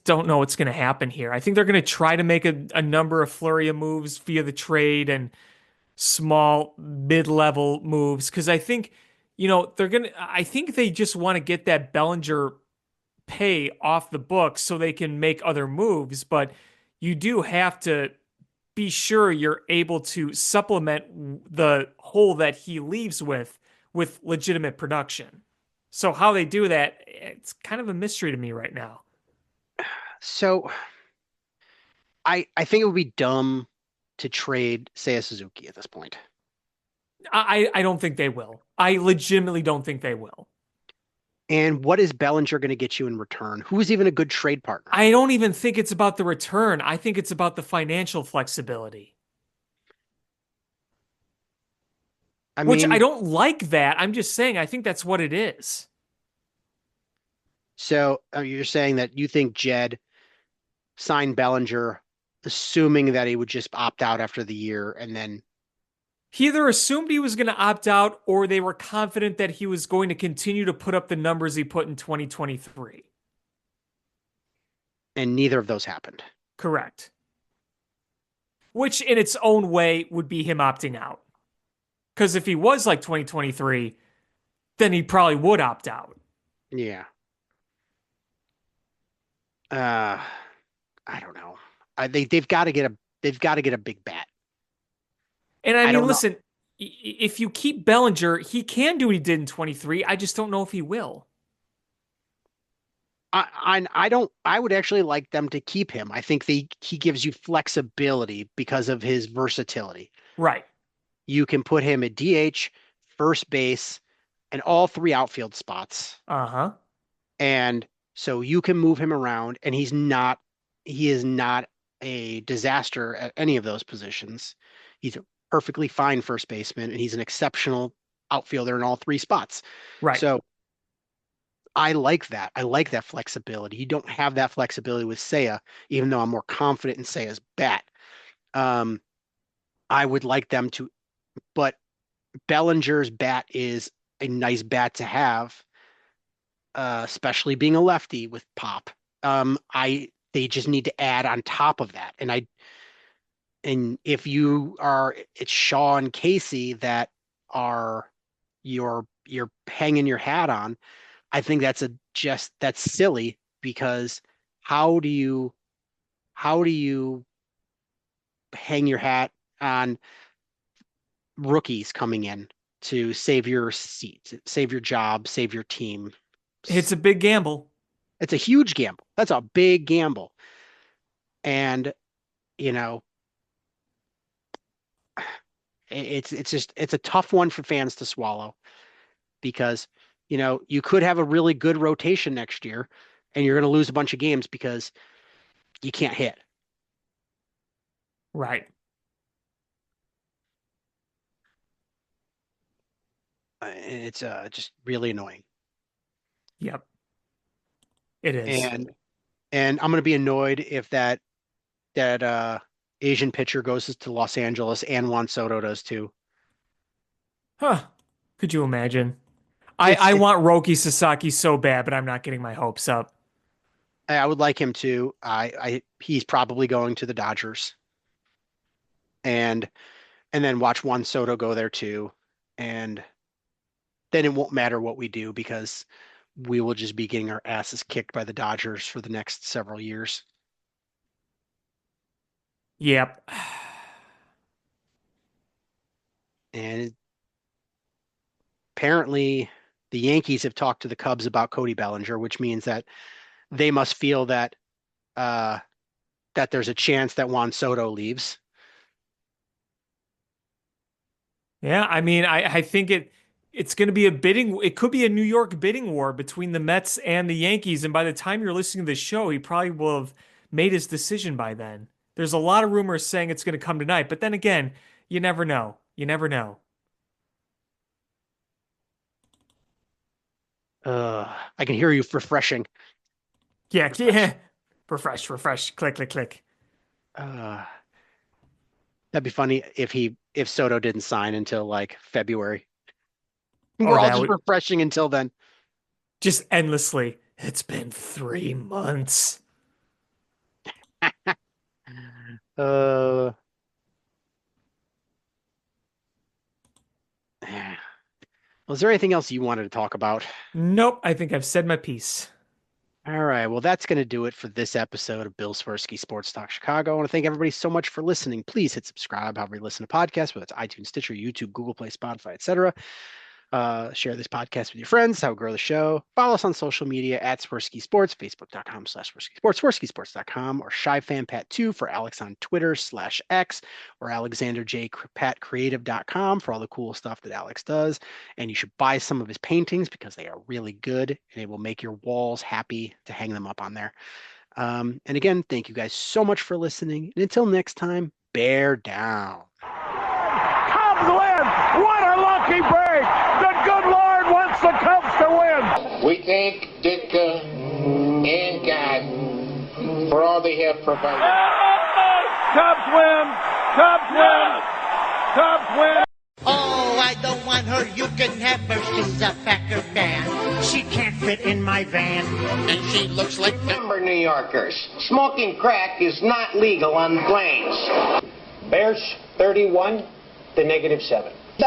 don't know what's going to happen here. I think they're going to try to make a number of flurry of moves via the trade and small mid-level moves because I think, I think they just want to get that Bellinger pay off the books so they can make other moves, but you do have to be sure you're able to supplement the hole that he leaves with legitimate production. So how they do that, it's kind of a mystery to me right now. So I think it would be dumb to trade Seiya Suzuki at this point. I don't think they will. I legitimately don't think they will. And what is Bellinger going to get you in return? Who is even a good trade partner? I don't even think it's about the return. I think it's about the financial flexibility, I which I mean, don't like that. I'm just saying I think that's what it is. so you're saying that you think Jed signed Bellinger, assuming that he would just opt out after the year and then, He either assumed he was going to opt out or they were confident that he was going to continue to put up the numbers he put in 2023. and neither of those happened. Correct. Which in its own way would be him opting out. Because if he was like 2023, then he probably would opt out. Yeah. Uh, I don't know. They've got to get a big bat. And I I mean, don't know. listen, if you keep Bellinger, he can do what he did in 23. I just don't know if he will. I don't. I would actually like them to keep him. I think he gives you flexibility because of his versatility. Right. You can put him at DH, first base, and all three outfield spots. Uh huh. And so you can move him around, and he is not a disaster at any of those positions. He's a perfectly fine first baseman, and he's an exceptional outfielder in all three spots. Right. So I like that. I like that flexibility. You don't have that flexibility with Seiya, even though I'm more confident in Seiya's bat. Um, I would like them to, but Bellinger's bat is a nice bat to have, especially being a lefty with pop. I They just need to add on top of that. And if you are it's Shaw and Casey that are you're hanging your hat on, I think that's silly because how do you how do you hang your hat on rookies coming in to save your seat, save your job, save your team? It's a big gamble. It's a huge gamble. That's a big gamble. And, you know, it's just it's a tough one for fans to swallow. because, you could have a really good rotation next year and you're going to lose a bunch of games because you can't hit. Right. It's just really annoying. Yep. It is. And I'm going to be annoyed if that Asian pitcher goes to Los Angeles and Juan Soto does too. Huh. Could you imagine? It's I it, want Roki Sasaki so bad, but I'm not getting my hopes up. I would like him to. He's probably going to the Dodgers, and then watch Juan Soto go there too, and then it won't matter what we do because we will just be getting our asses kicked by the Dodgers for the next several years. Yep. And apparently, the Yankees have talked to the Cubs about Cody Bellinger, which means that they must feel that uh, that there's a chance that Juan Soto leaves. Yeah, I mean, I think it's going to be it could be a New York bidding war between the Mets and the Yankees. And by the time you're listening to this show, he probably will have made his decision by then. There's a lot of rumors saying it's going to come tonight, but then again, you never know. You never know. I can hear you refreshing. Yeah, Refresh. yeah. Refresh. Click, click, click. Uh, that'd be funny if Soto didn't sign until like February. Oh, We're all that just would refreshing until then. just endlessly. It's been 3 months. Uh, was there anything else you wanted to talk about? Nope, I think I've said my piece. All right. Well, that's going to do it for this episode of Bill Swerski Sports Talk Chicago. I want to thank everybody so much for listening. Please hit subscribe however you listen to podcasts, whether it's iTunes, Stitcher, YouTube, Google Play, Spotify, etc. Share this podcast with your friends. How grow the show. Follow us on social media at Swerski Sports, Facebook.com/Swerski Sports, SwerskiSports.com, or ShyFanPat2 for Alex on Twitter/X, or AlexanderJPatCreative.com for all the cool stuff that Alex does. And you should buy some of his paintings because they are really good and it will make your walls happy to hang them up on there. And again, thank you guys so much for listening. And until next time, bear down. Cubs win! What a lucky break! The good Lord wants the Cubs to win! We thank Ditka and God for all they have provided. Cubs win! Cubs win! Cubs win! Oh, I don't want her. You can have her. She's a Packer fan. She can't fit in my van. And she looks like Remember, New Yorkers, smoking crack is not legal on planes. Bears 31 to -7. The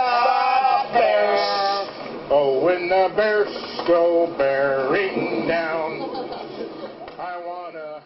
Bears. Oh, when the Bears go bearing down, I wanna